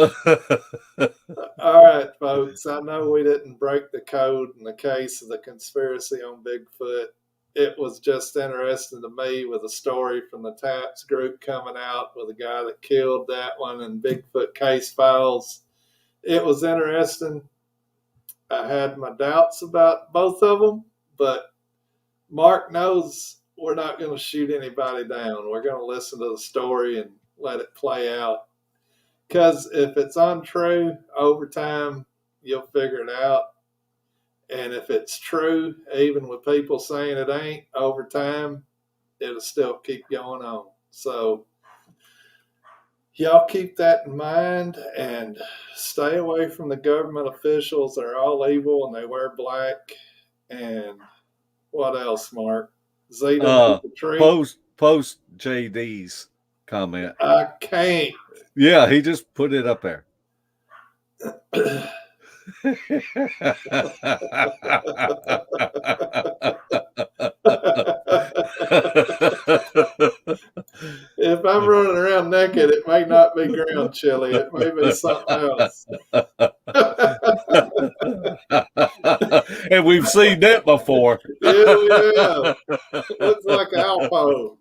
All right, folks. I know we didn't break the code in the case of the conspiracy on Bigfoot. It was just interesting to me with a story from the TAPS group coming out with a guy that killed that one and Bigfoot case files. It was interesting. I had my doubts about both of them, but Mark knows we're not going to shoot anybody down. We're going to listen to the story and let it play out. Because if it's untrue, over time, you'll figure it out. And if it's true, even with people saying it ain't, over time, it'll still keep going on. So y'all keep that in mind and stay away from the government officials. They're all evil and they wear black. And what else, Mark? Zeta the tree. Post JD's comment. I can't. Yeah, he just put it up there. If I'm running around naked, it may not be ground chili. It may be something else. And we've seen that before. Yeah. Looks like Alpo.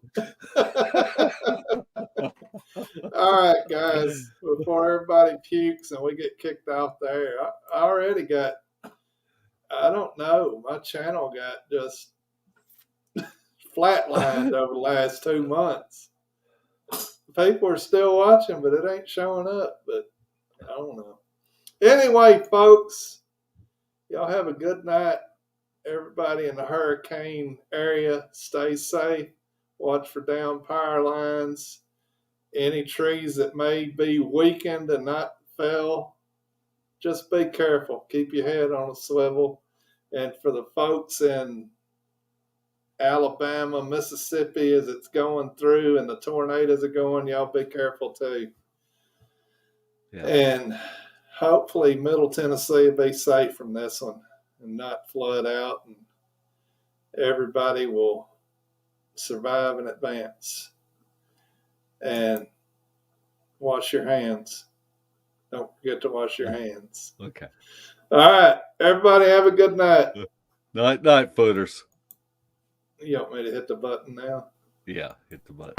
All right, guys. Before everybody pukes and we get kicked off there, I already got, I don't know, my channel got just flatlined over the last 2 months. People are still watching, but it ain't showing up. But I don't know. Anyway, folks, y'all have a good night. Everybody in the hurricane area, stay safe. Watch for down power lines. Any trees that may be weakened and not fell, just be careful. Keep your head on a swivel. And for the folks in Alabama, Mississippi, as it's going through and the tornadoes are going, y'all be careful too. Yeah. And hopefully Middle Tennessee will be safe from this one and not flood out, and everybody will survive in advance. And wash your hands. Don't forget to wash your hands. Okay. All right. Everybody have a good night. Night, footers. You want me to hit the button now? Yeah, hit the button.